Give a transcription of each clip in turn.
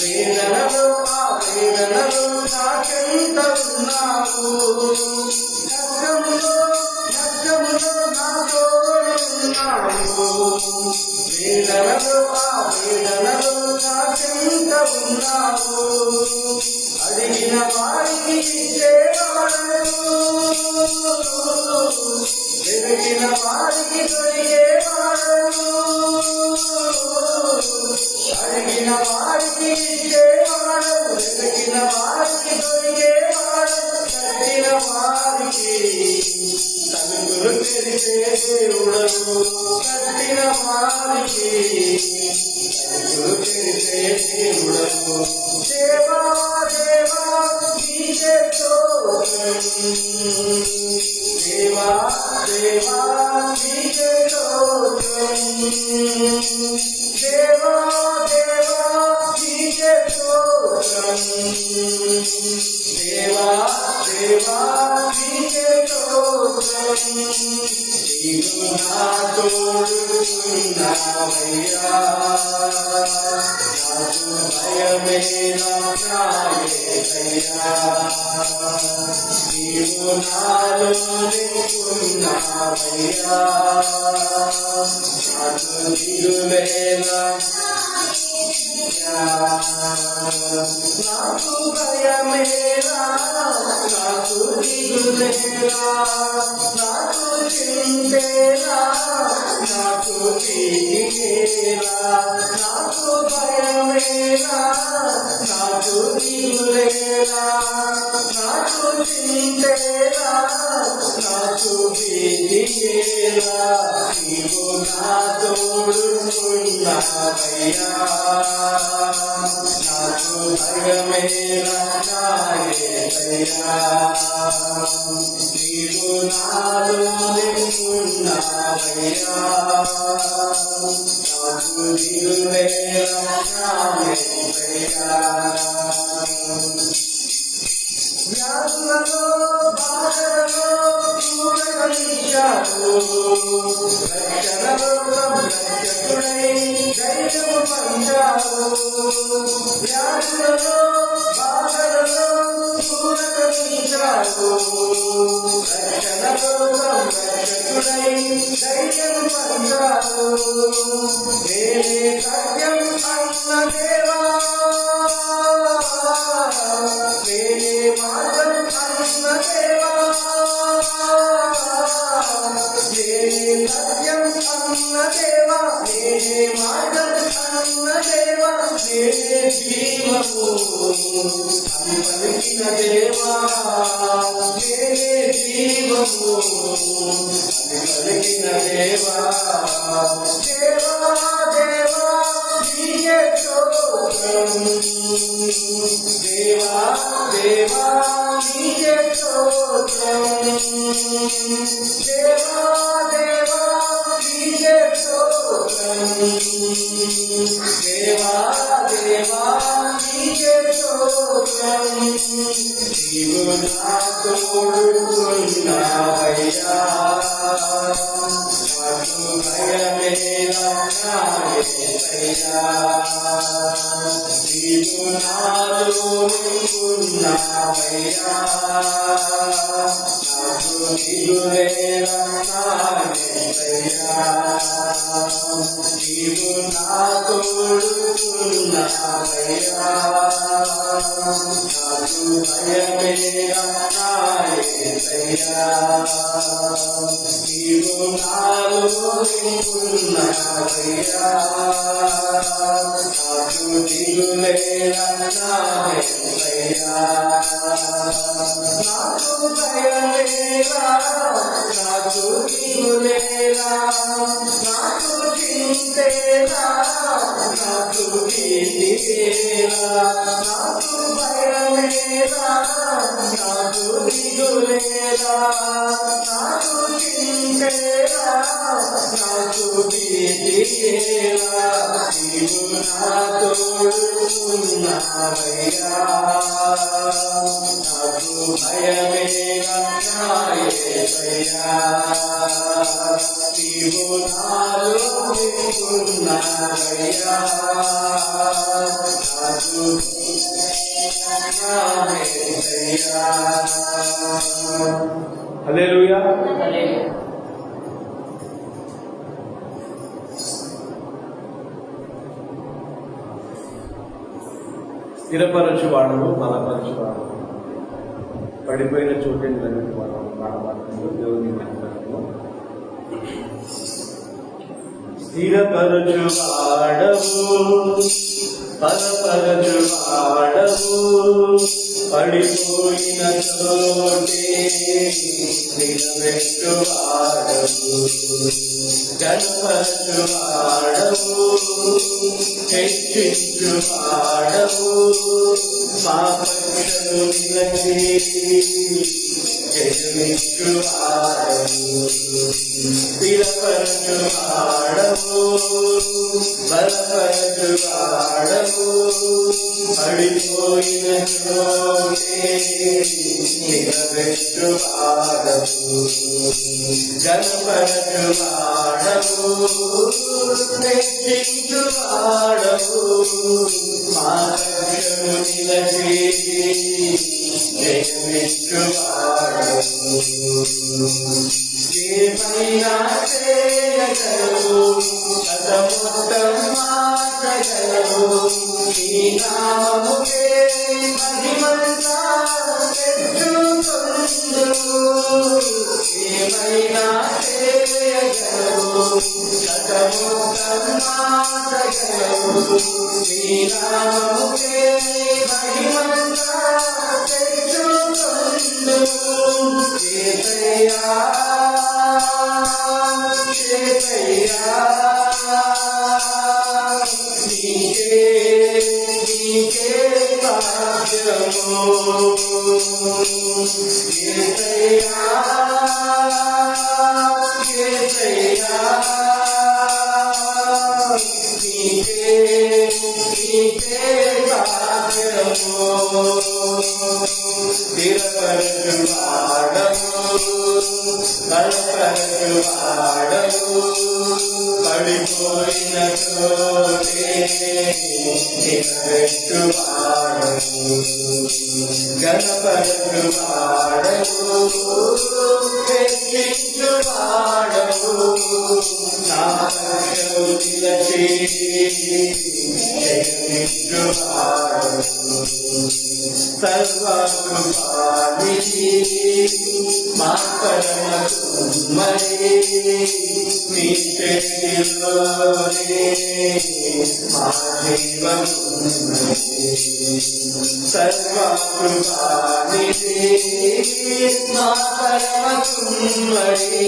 వేదనలో ఆ వేదనలో నాకెంత ఉన్నావు నగ్గములో నా తోడున్నావు వేదనలో ఆ వేదనలో నాకెంత ఉన్నావు అడిగిన వారికి ఇచ్చేవాడు వెతికిన వారికి దొరికేవాడు అడిగిన వారికి ఇచ్చేవాడు వెతికిన వారికి దొరికేవాడు కట్టిన వారికి తలుపులు తెరిచే దేవుడవు కట్టిన వారికి తలుపులు తెరిచే దేవుడవు దేవా దేవా నీకే స్తోత్రం దేవా దేవా నీకే స్తోత్రం దేవా దేవా నీకే స్తోత్రం దేవా దేవా నీకే స్తోత్రం నీవు నా తోడున్నావయ్యా నాకు భయమేలా నా యేసయ్యా నీవు నాలో నింపున్నావయ్యా నాకు దిగులేలా నాకు భయమేలా నాకు దిగులేలా నాకు చింతేలా నాకు భీతికేలా నాకు భయమేలా నాకు దిగులేలా నాకు చింతేలా నాకు భీతికేలా నీవు నా తోడున్నావయ్యా నాకు భయమేలా నా యేసయ్యా నీవు నాలో నింపున్నావయ్యా నాకు దిగులేలా నా యేసయ్యా వ్యాధులలో బాధలలో చూడగలిగావు రక్షణలో రక్షకుడై ధైర్యము పంచావు వ్యాధులలో బాధలలో చూడగలిగావు రక్షణలో రక్షకుడై ధైర్యము పంచావు నేనే సత్యం అన్న దేవా నేనే మార్గం అన్న దేవా నేనే సత్యం అన్న దేవా నేనే మార్గం అన్న దేవా నేనే జీవము అని పలికిన దేవా నేనే జీవము అని పలికిన దేవా దేవా దేవా నీకే స్తోత్రం దేవా దేవా నీకే స్తోత్రం దేవా దేవా నీకే స్తోత్రం దేవా దేవా నీకే స్తోత్రం నీవు నా తోడున్నావయ్యా నాకు భయమేలా నా యేసయ్యా నీవు నాలో నింపున్నావయ్యా నాకు దిగులేలా నా యేసయ్యా నీవు నా తోడున్నావయ్యా నాకు భయమేలా నా యేసయ్యా నీవు నాలో నింపున్నావయ్యా నాకు దిగులేలా నా యేసయ్యా నాకు భయమేలా నాకు దిగులేలా నాకు చింతేలా నాకు భీతికేలా నాకు భయమేలా నాకు దిగులేలా నాకు చింతేలా నాకు భీతికేలా నీవు నా తోడు ఉన్నావయ్యా నాకు భయమేగా నా యేసయ్యా నీవు నాలో ఉన్నావయ్యా నాకు హల్లెలూయా. స్థిరపరచువాడము బలపరచువాడు పడిపోయిన చోటుని వాడు బాధపడుతుంది దేవుని మందిరంలో స్థిరపరచువాడము బలపరచువాడము పడిపోయిన చోటే నిలబెట్టువాడము గణపరచువాడము హెచ్చించువాడము మా పక్షము నిలచి జయమిచ్చువాడము స్థిరపరచువాడము బలపరచువాడము పడిపోయిన చోటే నిలబెట్టువాడము గణపరచువాడము హెచ్చించువాడము మా పక్షము నిలచి జయమిచ్చువాడము ఏమైనా చేయగలవు అతమొత్తం మార్చగలవు నీ నామముకే మహిమంతా తెచ్చుకొందువు ఏమైనా చేయగలవు అతమొత్తం మార్చగలవు నీ నామముకే మహిమంతా తెచ్చుకొందువు యేసయ్యా యేసయ్యా నీకే నీకే సాధ్యము యేసయ్యా యేసయ్యా నీకే నీకే సాధ్యము స్థిరపరచువాడము బలపరచువాడము పడిపోయిన చోటే నిలబెట్టువాడము గణపరచువాడము హెచ్చించువాడము నా పక్షము నిలచి జయమిచ్చువాడము సర్వకృపానిధి మా పరమ కుమ్మరి నీ చేతిలోనే మా జీవమున్నది సర్వకృపానిధి మా పరమ కుమ్మరి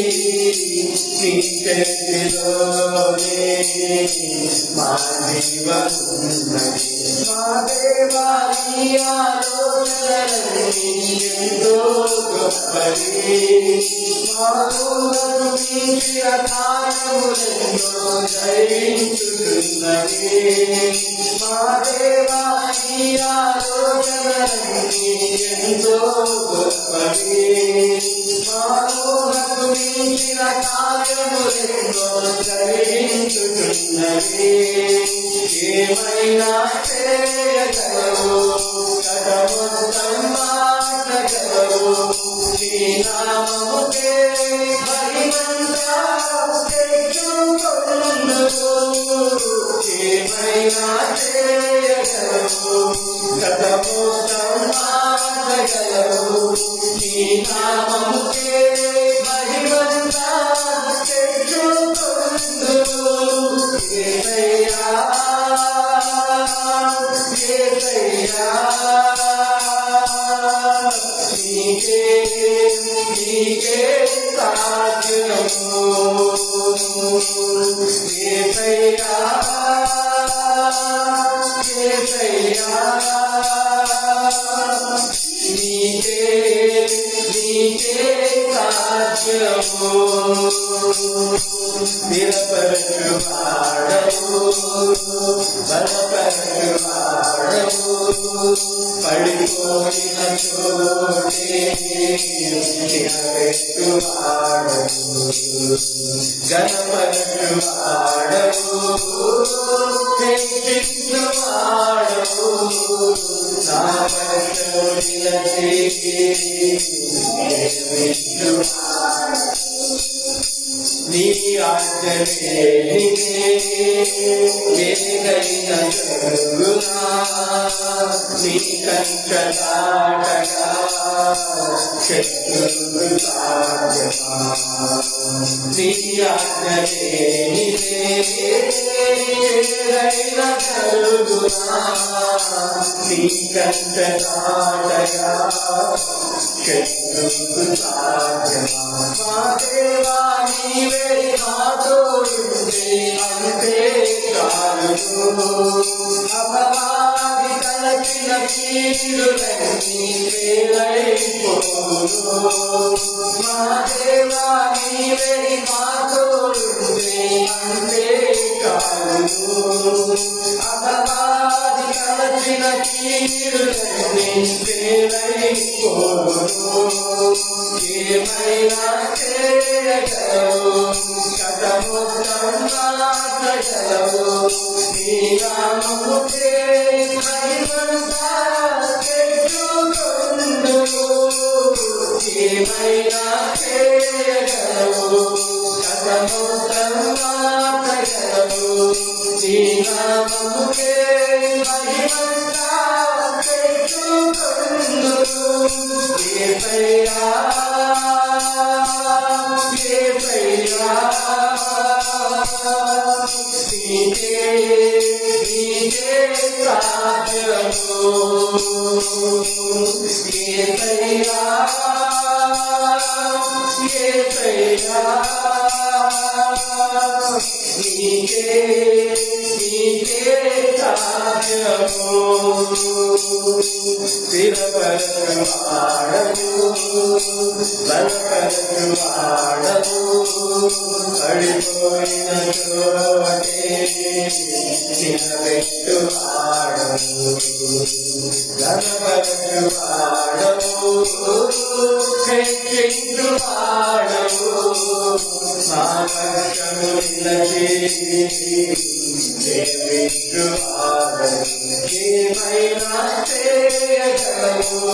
నీ చేతిలోనే మా జీవమున్నది మా దేవాని ఆలోచనలన్నీ ఎంతో గొప్పవి మానవులను మించిన కార్యములెన్నో జయించుతున్నవి మా దేవాని ఆలోచనలన్నీ ఎంతో గొప్పవి మానవులకు మించిన కార్యములెన్నో జయించుతున్నవి ఏమైనా చేయగలవు కథమొత్తం మార్చగలవు నీ నామముకే మహిమంతా తెచ్చుకొందువు ఏమైనా చేయగలవు కథమొత్తం మార్చగలవు నీ నామముకే మహిమంతా తెచ్చుకొందువు యేసయ్యా యేసయ్యా నీకే నీకే సాధ్యము యేసయ్యా యేసయ్యా నీకే నీకే రాజ్యము స్థిరపరచువాడవు బలపరచువాడవు పడిపోయిన చోటే నిలబెట్టువాడవు గణపరచువాడవు హెచ్చించువాడవు నా పక్షము నిలచి నీ ఆజ్ఞనే వేగైన జరుగునా నీ కంచదాటగా శత్రువు సాధ్యమా నీ ఆజ్ఞనే వేగైన జరుగునా నీ కంచదాటగా శత్రువు సాధ్యమా మా దేవా నీవే నాతో ఉంటే అంతే చాలు అపవాది తలచిన కీడులన్నీ వేలైపోను మా దేవా నీవే నాతో ఉంటే అంతే చాలు అపవాది తలచిన కీడులన్నీ వేలైపోను ఏమైనా చేయగలవు కథమొత్తం మార్చగలవు నీ నామముకే మహిమంతా తెచ్చుకొందువు ఏమైనా చేయగలవు కథమొత్తం మార్చగలవు నీ నామముకే మహిమంతా తెచ్చుకొందువు ఏమైనా బలపరచువాడవు పడిపోయిన చోటే నిలబెట్టువాడవు గణపరచువాడవు హెచ్చించువాడవు మా పక్షము నిలచి ఏమైనా చేయగలవు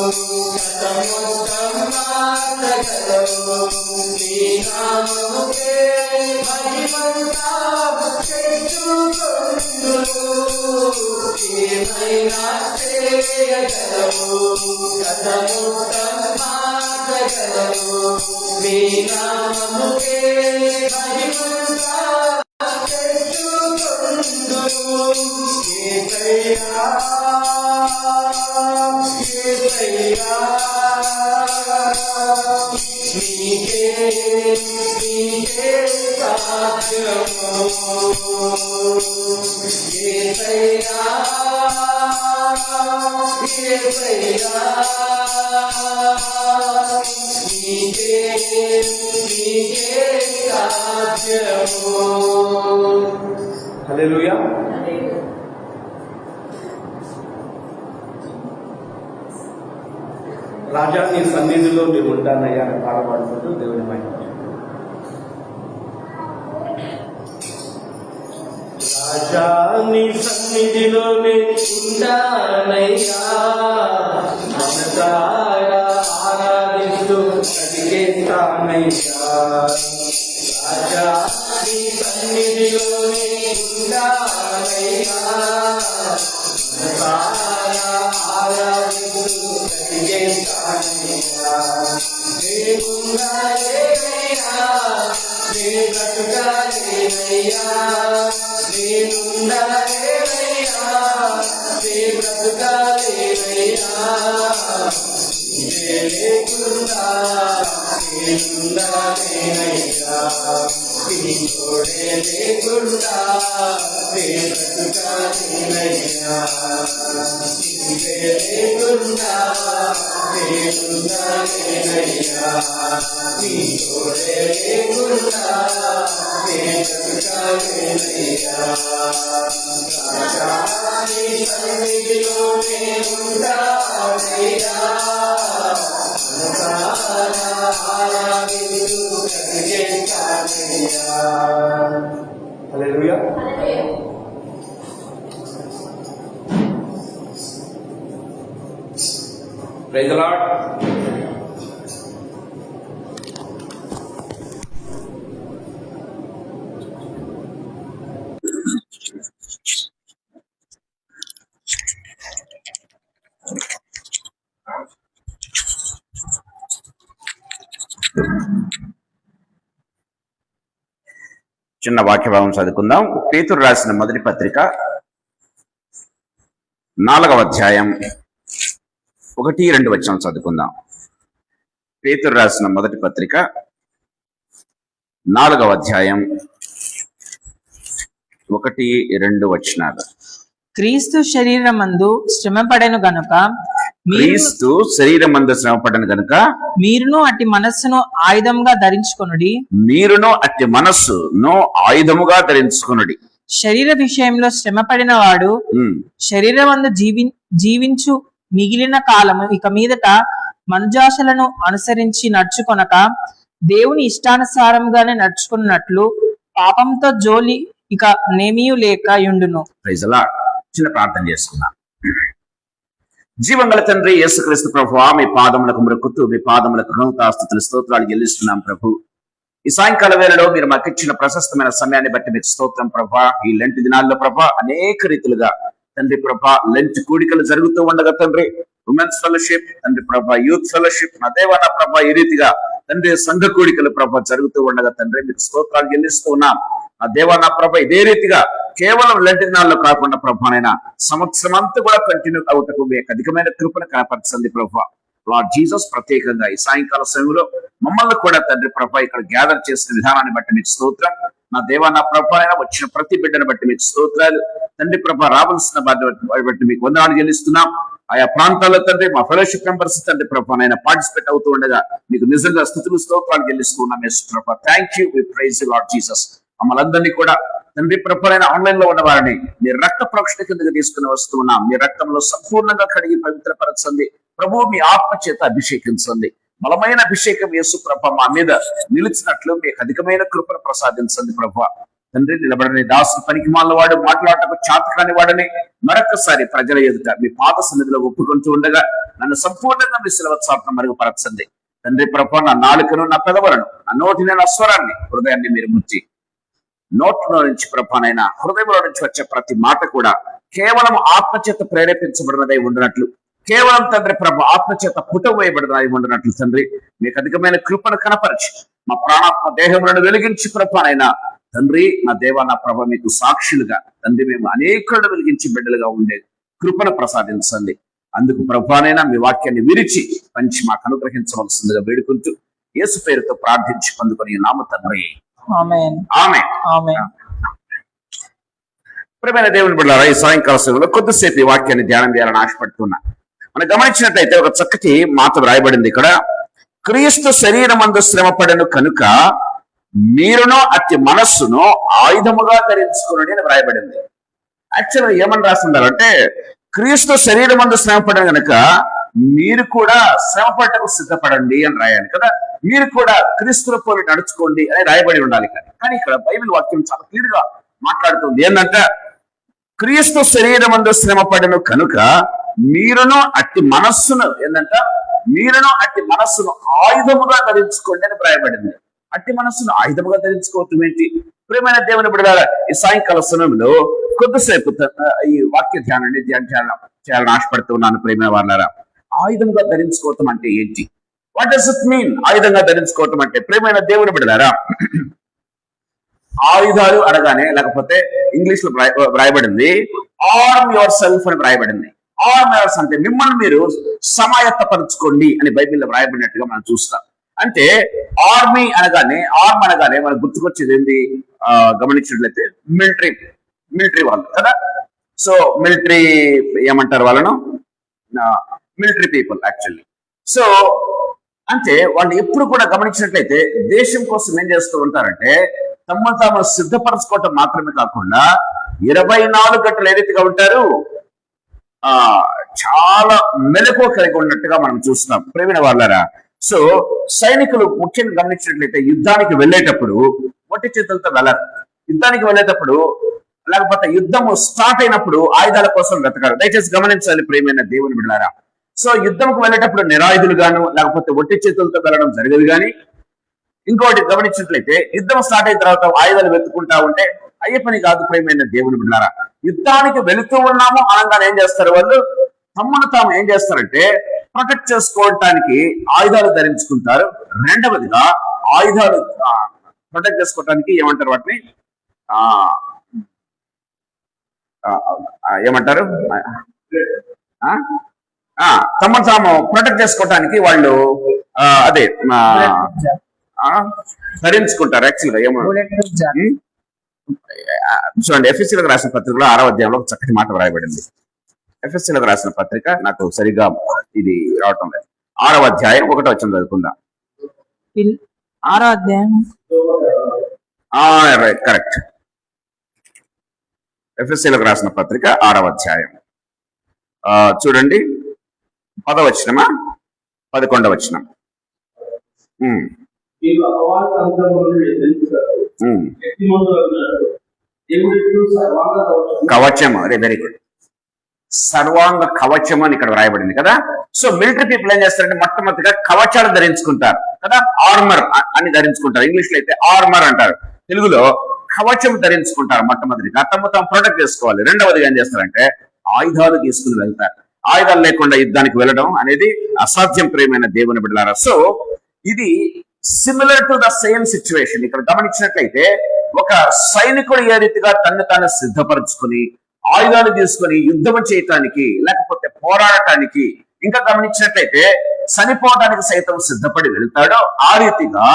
కథమొత్తం మార్చగలవు నీ నామముకే మహిమంతా తెచ్చుకొందువు ఏమైనా చేయగలవు కథమొత్తం మార్చగలవు నీ నామముకే మహిమంతా హల్లెలూయా. రాజా నీ సన్నిధిలో మేము ఉంటానయ్యా అని పాడబడుతుంటూ దేవుని మహిమ. రాజా నీ సన్నిధిలోనే ఉంటానయ్యా మనసారా ఆరాధిస్తూ బ్రతికేస్తానయ్యా. రాజా నీ సన్నిధిలోనే ఉంటానయ్యా మనసారా ఆరాధిస్తూ బ్రతికేస్తానయ్యా. నేనుండాలేనయ్యా నే బ్రతుకాలేనయ్యా నేనుండాలేనయ్యా నే బ్రతుకాలేనయ్యా లేకుండా నేనుండాలేనయ్యా నీ తోడే లేకుండా బ్రతుకాలేనయ్యా, నీవే లేకుండా నేనుండలేనయ్యా, నీ తోడే లేకుండా బ్రతుకాలేనయ్యా. రాజా నీ సన్నిధిలో నేనుండాలయ్యా, హల్లెలూయా. Praise the Lord. చిన్న వాక్య భాగం చదువుకుందాం. పేతురు రాసిన మొదటి పత్రిక 4వ అధ్యాయం 1-2 వచనం చదువుకుందాం. పేతురు రాసిన మొదటి పత్రిక 4వ అధ్యాయం 1-2 వచనాలు. క్రీస్తు శరీరమందు శ్రమపడెను గనుక క్రీస్తు శరీరమందు శ్రమపడను గనుక మీరును అట్టి మనస్సును ఆయుధంగా ధరించుకొనుడి. మీరును అట్టి మనస్సును ఆయుధముగా ధరించుకొనుడి. శరీర విషయంలో శ్రమపడిన వాడు శరీరమందు జీవించు మిగిలిన కాలము ఇక మీదట మనుజాశలను అనుసరించి నడుచుకొనక దేవుని ఇష్టానుసారంగానే నడుచుకున్నట్లు పాపంతో జోలి ఇక నేమియు లేక యుండును. Praise the Lord. చిన్న ప్రార్థన చేసుకున్నాం. జీవంగల తండ్రి యేసుక్రీస్తు ప్రభువా, మీ పాదములకు మొక్కుతూ మీ పాదములకు కృతజ్ఞతాస్తుతులు స్తోత్రాలు చెల్లిస్తున్నాం ప్రభు. ఈ సాయంకాల వేళలో మీరు మాకు ఇచ్చిన ప్రశస్తమైన సమయాన్ని బట్టి మీకు స్తోత్రం ప్రభా. ఈ లెంట్ దినాల్లో ప్రభా అనేక రీతులుగా తండ్రి ప్రభా లెంట్ కూడికలు జరుగుతూ ఉండగా తండ్రి ఉమెన్స్ ఫెలోషిప్ తండ్రి ప్రభా, యూత్ ఫెలోషిప్ నా దేవన ప్రభా, ఈ రీతిగా తండ్రి సంఘ కూడికలు ప్రభా జరుగుతూ ఉండగా తండ్రి మీకు స్తోత్రాలు చెల్లిస్తూ ఉన్నాం. ఆ దేవన ప్రభ ఇదే రీతిగా కేవలం లెంట్ దినాల్లో కాకుండా ప్రభానైనా సంవత్సరం అంతా కూడా కంటిన్యూ అవుటకు మీ అధికమైన కృపను కనపరచండి ప్రభా. లార్డ్ జీసస్, ప్రత్యేకంగా ఈ సాయంకాల సమయంలో మమ్మల్ని కూడా తండ్రి ప్రభా ఇక్కడ గ్యాదర్ చేసిన విధానాన్ని బట్టి మీకు స్తోత్రం. నా దేవా నా ప్రభానైనా వచ్చిన ప్రతి బిడ్డను బట్టి మీకు స్తోత్రాలు తండ్రి ప్రభా. రావాల్సిన బాధ్యత బట్టి మీకు వందనాలు చెల్లిస్తున్నాం. ఆయా ప్రాంతాల్లో తండ్రి మా ఫెలోషిప్ మెంబర్స్ తండ్రి ప్రభానైనా పార్టిసిపేట్ అవుతూ ఉండగా మీకు నిజంగా స్తుతులు స్తోత్రాలు చెల్లిస్తున్నాం యేసు ప్రభా. Thank you, we praise you lord Jesus. మమ్మల్ని అందరినీ కూడా తండ్రి ప్రభానైన ఆన్లైన్ లో ఉన్న వారిని మీ రక్త ప్రోక్షణ కిందకి తీసుకుని వస్తున్నాం. మీ రక్తంలో సంపూర్ణంగా కడిగి పవిత్రపరచండి ప్రభు. మీ ఆత్మ చేత అభిషేకించండి. బలమైన అభిషేకం యేసు ప్రభ మా మీద నిలిచినట్లు మీకు అధికమైన కృపను ప్రసాదించండి ప్రభు. తండ్రి నిలబడని దాసు పనికి మాలిన వాడు, మాట్లాడటకు చాతకాని వాడని మరొకసారి ప్రజల ఎదుట మీ పాద సన్నిధిలో ఒప్పుకుంటూ ఉండగా నన్ను సంపూర్ణంగా మీ శిలువ చాటున మరుగుపరచండి తండ్రి ప్రభ. నా నాలుకను, నా పెదవులను, నా నోటిని, నా స్వరాన్ని, హృదయాన్ని మీరు ముచ్చి నోట్లో నుంచి ప్రభానైనా హృదయంలో నుంచి వచ్చే ప్రతి మాట కూడా కేవలం ఆత్మచేత ప్రేరేపించబడినదై ఉండినట్లు, కేవలం తండ్రి ప్రభు ఆత్మచేత పుటవేయబడినదై ఉండినట్లు తండ్రి మీకు అధికమైన కృపను కనపరిచి మా ప్రాణాత్మ దేహములను వెలిగించి ప్రభానైనా తండ్రి నా దేవా నా ప్రభ మీకు సాక్షులుగా తండ్రి మేము అనేకులను వెలిగించి బిడ్డలుగా ఉండే కృపను ప్రసాదించండి. అందుకు ప్రభానైనా మీ వాక్యాన్ని విరిచి పంచి మాకు అనుగ్రహించవలసిందిగా వేడుకుంటూ యేసు పేరుతో ప్రార్థించి పొందుకొని నామ తండ్రి ఆమేన్. ఆమేన్. ఆమేన్. ప్రియమైన దేవుని బిడ్డలారా, ఈ సాయంకాల సమయంలో కొద్దిసేపు ఈ వాక్యాన్ని ధ్యానం చేయాలని ఆశపడుతున్నా. మనం గమనించినట్లయితే ఒక చక్కటి మాట వ్రాయబడింది ఇక్కడ. క్రీస్తు శరీరమందు శ్రమపడను కనుక మీరును అతి మనస్సును ఆయుధముగా ధరించుకుని అని వ్రాయబడింది. యాక్చువల్గా ఏమని రాస్తుంటారంటే క్రీస్తు శరీరమందు శ్రమపడను కనుక మీరు కూడా శ్రమపడటకు సిద్ధపడండి అని రాయాలి కదా. మీరు కూడా క్రీస్తుల పోలి నడుచుకోండి అని రాయబడి ఉండాలి. కానీ ఇక్కడ బైబిల్ వాక్యం చాలా క్లియర్ గా మాట్లాడుతుంది. ఏంటంటే క్రీస్తు శరీరమందు శ్రమపడను కనుక మీరును అట్టి మనస్సును ఆయుధముగా ధరించుకోండి అని రాయబడింది. అట్టి మనస్సును ఆయుధముగా ధరించుకోవటం ఏంటి? ప్రియమైన దేవుని బిడ్డలారా, ఈ సాయంకాల సమయంలో కొద్దిసేపు ఈ వాక్య ధ్యానాన్ని చేయాలని ఆశపడుతున్నాను. ప్రియమైన వాళ్ళారా, ఆయుధంగా ధరించుకోవటం అంటే ఏంటి? What does it mean? ఆయుధంగా ధరించుకోవటం అంటే ప్రియమైన దేవుని బిడ్డలారా, ఆయుధాలు అనగానే, లేకపోతే ఇంగ్లీష్ లో వ్రాయబడింది ఆర్మ్ యువర్ సెల్ఫ్ అని వ్రాయబడింది. ఆర్మ్ యువర్స్ అంటే మిమ్మల్ని మీరు సమాయత్తపరచుకోండి అని బైబిల్లో వ్రాయబడినట్టుగా మనం చూస్తాం. అంటే ఆర్మీ అనగానే మనకు గుర్తుకొచ్చేది ఏంది? గమనించినట్లయితే మిలిటరీ వాళ్ళు కదా. సో మిలిటరీ ఏమంటారు వాళ్ళను? Military people actually. సో అంటే వాళ్ళు ఎప్పుడు కూడా గమనించినట్లయితే దేశం కోసం ఏం చేస్తూ ఉంటారంటే తమను తాము సిద్ధపరచుకోవటం మాత్రమే కాకుండా 24 గంటలు ఏ రీతిగా ఉంటారు, చాలా మెలకువ కలిగి ఉన్నట్టుగా మనం చూస్తున్నాం ప్రేమిన వాళ్ళరా. సో సైనికులు ముఖ్యంగా గమనించినట్లయితే యుద్ధానికి వెళ్ళేటప్పుడు ఒట్టి చేతులతో వెళ్ళరు. యుద్ధానికి వెళ్ళేటప్పుడు లేకపోతే యుద్ధము స్టార్ట్ అయినప్పుడు ఆయుధాల కోసం వెతకారు. దయచేసి గమనించాలి ప్రేమైన దేవుని బిడ్డలారా. సో యుద్ధంకు వెళ్ళేటప్పుడు నిరాయుధులు గాను లేకపోతే ఒట్టి చేతులతో వెళ్ళడం జరగదు. కానీ ఇంకోటి గమనించినట్లయితే యుద్ధం స్టార్ట్ అయిన తర్వాత ఆయుధాలు వెతుకుంటా ఉంటే అయ్యే పని కాదు ప్రేమైన దేవుని బిడ్డలారా. యుద్ధానికి వెళుతూ ఉన్నాము అనగానే ఏం చేస్తారు వాళ్ళు? తమను తాము ఏం చేస్తారంటే ప్రొటెక్ట్ చేసుకోవటానికి ఆయుధాలు ధరించుకుంటారు. రెండవదిగా ఆయుధాలు ప్రొటెక్ట్ చేసుకోవటానికి ఏమంటారు? వాటిని ఏమంటారు? తమను తాము ప్రొటెక్ట్ చేసుకోవటానికి వాళ్ళు అదే ధరించుకుంటారు. యాక్చువల్గా ఏమో చూడండి, ఎఫ్ఎస్సీలకు రాసిన పత్రికలో 6వ అధ్యాయంలో ఒక చక్కటి మాట వ్రాయబడింది. ఎఫ్ఎస్సీలకు రాసిన పత్రిక నాకు సరిగా ఇది రావటం లేదు. 6వ అధ్యాయం 1వ వచనం చదువుకుందాం. 6వ అధ్యాయం కరెక్ట్. ఎఫ్ఎస్సీలకు రాసిన పత్రిక 6వ అధ్యాయం చూడండి, 10వ వచనమా 11వ వచనం. కవచము, అరే వెరీ గుడ్, సర్వాంగ కవచము అని ఇక్కడ వ్రాయబడింది కదా. సో మిలిటరీ పీపుల్ ఏం చేస్తారంటే మొట్టమొదటిగా కవచాలు ధరించుకుంటారు కదా, ఆర్మర్ అని ధరించుకుంటారు. ఇంగ్లీష్ లో అయితే ఆర్మర్ అంటారు, తెలుగులో కవచం ధరించుకుంటారు. మొట్టమొదటిగా తమ తాము ప్రొటెక్ట్ చేసుకోవాలి. రెండవదిగా ఏం చేస్తారంటే ఆయుధాలు తీసుకుని వెళ్తారు. ఆయుధాలు లేకుండా యుద్ధానికి వెళ్ళడం అనేది అసాధ్యం ప్రేమైన దేవుని బిడ్డలారా. సో ఇది similar to the same situation. ఇక్కడ గమనించినట్లయితే ఒక సైనికుడు ఏ రీతిగా తను తాను సిద్ధపరచుకుని ఆయుధాలు తీసుకుని యుద్ధం చేయటానికి లేకపోతే పోరాడటానికి, ఇంకా గమనించినట్లయితే చనిపోవడానికి సైతం సిద్ధపడి వెళ్తాడో ఆ రీతిగా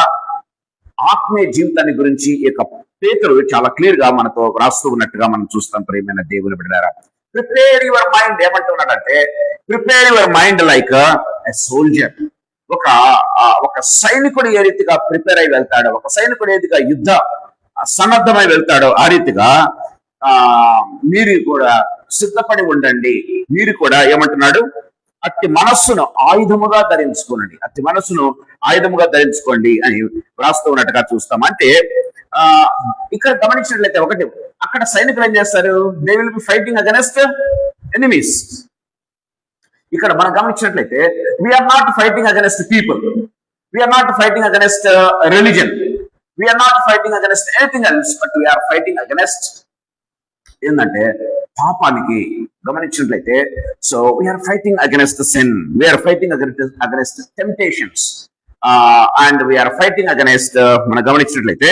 ఆత్మీయ జీవితాన్ని గురించి ఈ యొక్క పేతురు చాలా క్లియర్ గా మనతో రాస్తూ ఉన్నట్టుగా మనం చూస్తాం ప్రేమైన దేవుని బిడ్డలారా. ప్రిపేర్ యువర్ మైండ్ ఏమంటున్నాడంటే prepare your mind like a soldier. ఒక సైనికుడు ఏ రీతిగా ప్రిపేర్ అయి వెళ్తాడో, ఒక సైనికుడు ఏ రీతిగా యుద్ధ సన్నద్ధమై వెళ్తాడో ఆ రీతిగా మీరు కూడా సిద్ధపడి ఉండండి. మీరు కూడా ఏమంటున్నాడు? అట్టి మనస్సును ఆయుధముగా ధరించుకోనండి, అట్టి మనస్సును ఆయుధముగా ధరించుకోండి అని రాస్తూ ఉన్నట్టుగా చూస్తాం. అంటే ఇక్కడ గమనించినట్లయితే ఒకటి, అక్కడ సైనికులు ఏం చేస్తారు? They will be fighting against enemies. ఇక్కడ మనం గమనించినట్లయితే we are not fighting against people, we are not fighting against religion, we are not fighting against anything else, but we are fighting against ఏంటంటే పాపానికి. గమనించినట్లయితే so we are fighting against sin, we are fighting against temptations and we are fighting against, మనం గమనించినట్లయితే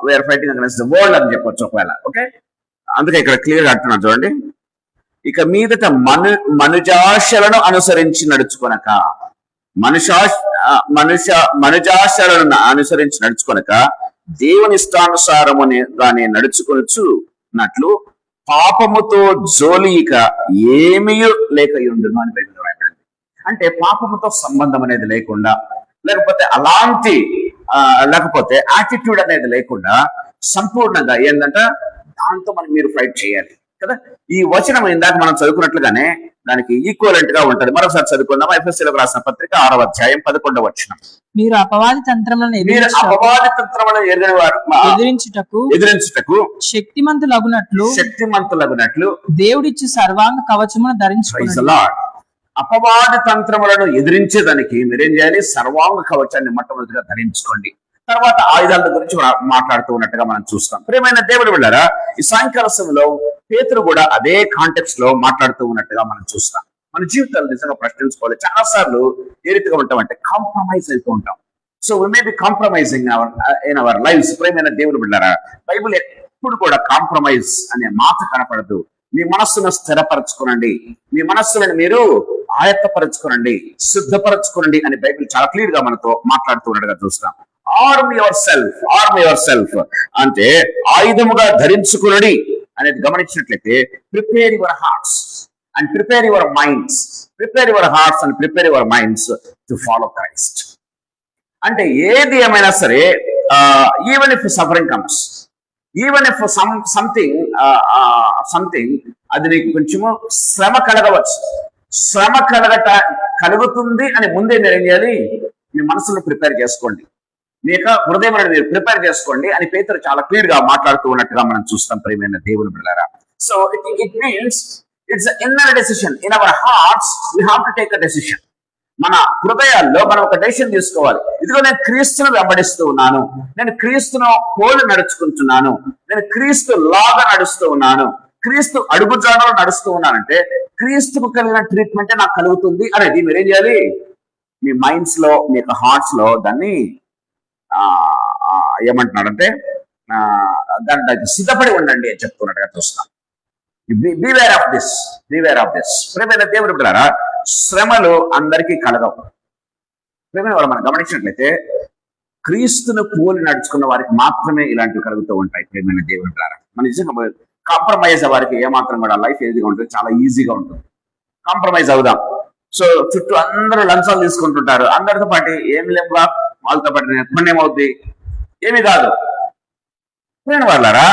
we are fighting against the world అని చెప్పొచ్చు ఒకవేళ. Okay, అందుకే ఇక్కడ క్లియర్ అంటున్నాను చూడండి. ఇక మీదట మనుజాశలను అనుసరించి నడుచుకొనక, మనుజాశలను అనుసరించి నడుచుకొనక దేవుని ఇష్టానుసారముగానే నడుచుకొనుచున్నట్లు పాపముతో జోలిక ఏమీ లేకయుండును అని బైబిల్ రాయబడింది. అంటే పాపముతో సంబంధం అనేది లేకుండా, లేకపోతే అలాంటి లేకపోతే యాటిట్యూడ్ అనేది లేకుండా సంపూర్ణంగా ఏంటంటే దాంతో మీరు ఫైట్ చేయాలి కదా. ఈ వచనం ఇందాక మనం చదువుకున్నట్లుగానే దానికి ఈక్వలెంట్ గా ఉంటది. మరోసారి చదువుకుందాం. ఎఫెసీయులకు రాసిన పత్రిక 6వ అధ్యాయం 11వ వచనం. మీరు అపవాది తంత్రములను ఎదిరించుటకు శక్తిమంతులగునట్లు దేవుడిచ్చి సర్వాంగ కవచమును ధరించుకోండి. అపవాది తంత్రములను ఎదిరించేదానికి మీరేం చేయాలి? సర్వాంగ కవచాన్ని మొట్టమొదటిగా ధరించుకోండి. తర్వాత ఆయుధాల గురించి మాట్లాడుతూ ఉన్నట్టుగా మనం చూస్తాం. ప్రియమైన దేవుడు బిడ్డలారా, ఈ సాయంకాల సమయంలో పేతురు కూడా అదే కాంటెక్స్ట్ లో మాట్లాడుతూ ఉన్నట్టుగా మనం చూస్తాం. మన జీవితాలు నిజంగా ప్రశ్నించుకోవాలి. చాలా సార్లు ఏ రీతిగా ఉంటామంటే కాంప్రమైజ్ అయిపోతూ ఉంటాం. So we may be compromising in our lives. ప్రియమైన దేవుడు బిడ్డలారా, బైబిల్ ఎప్పుడు కూడా కాంప్రమైజ్ అనే మాట కనపడదు. మీ మనస్సును స్థిరపరచుకోనండి, మీ మనస్సులను మీరు ఆయత్తపరచుకోనండి, సిద్ధపరచుకోనండి అని బైబిల్ చాలా క్లియర్ గా మనతో మాట్లాడుతున్నట్టుగా చూస్తాం. ఆర్మ్ యువర్ సెల్ఫ్ అంటే ఆయుధముగా ధరించుకునడి అనేది గమనించినట్లయితే prepare your hearts and prepare your minds to follow Christ. అంటే ఏది ఏమైనా సరే, even if suffering comes, even if something అది నీకు కొంచెము శ్రమ కలగవచ్చు, శ్రమ కలుగుతుంది అని ముందే మీరు ఏం చేయాలి, మీ మనసును ప్రిపేర్ చేసుకోండి, మీ యొక్క హృదయం మీరు ప్రిపేర్ చేసుకోండి అని పేతురు చాలా క్లియర్ గా మాట్లాడుతూ ఉన్నట్టుగా మనం చూస్తాం ప్రియమైన దేవుని బిడ్డలారా. So it means it's inner decision. In our hearts we have to take a decision. మన హృదయాల్లో మనం ఒక డెసిషన్ తీసుకోవాలి. ఇదిగో నేను క్రీస్తును వెంబడిస్తూ ఉన్నాను, నేను క్రీస్తును పోలి నడుచుకుంటున్నాను, నేను క్రీస్తు లాగా నడుస్తూ ఉన్నాను, క్రీస్తు అడుగుజాడలో నడుస్తూ ఉన్నానంటే క్రీస్తుకు కలిగిన ట్రీట్మెంటే నాకు కలుగుతుంది అనేది మీరేం చేయాలి, మీ మైండ్స్ లో, మీ యొక్క హార్ట్స్ లో దాన్ని ఏమంటున్నాడంటే దాన్ని సిద్ధపడి ఉండండి అని చెప్తున్నట్టుగా చూస్తాం. Beware of this. ప్రేమైన దేవుని బిడ్డలారా, శ్రమలు అందరికీ కలగవు. ప్రేమైన వాళ్ళు మనం గమనించినట్లయితే క్రీస్తును పోలి నడుచుకున్న వారికి మాత్రమే ఇలాంటివి కలుగుతూ ఉంటాయి. ప్రేమైన దేవుని బిడ్డలారా, మన నిజంగా కాంప్రమైజ్ వారికి ఏమాత్రం కూడా లైఫ్ ఈజీగా ఉంటుంది, చాలా ఈజీగా ఉంటుంది. కాంప్రమైజ్ అవుదాం. సో చుట్టూ అందరూ లంచాలు తీసుకుంటుంటారు, అందరితో పాటు ఏమి లేవుగా, వాళ్ళతో పాటు నేను ఏమవుద్ది, ఏమి కాదు. వాళ్ళారా,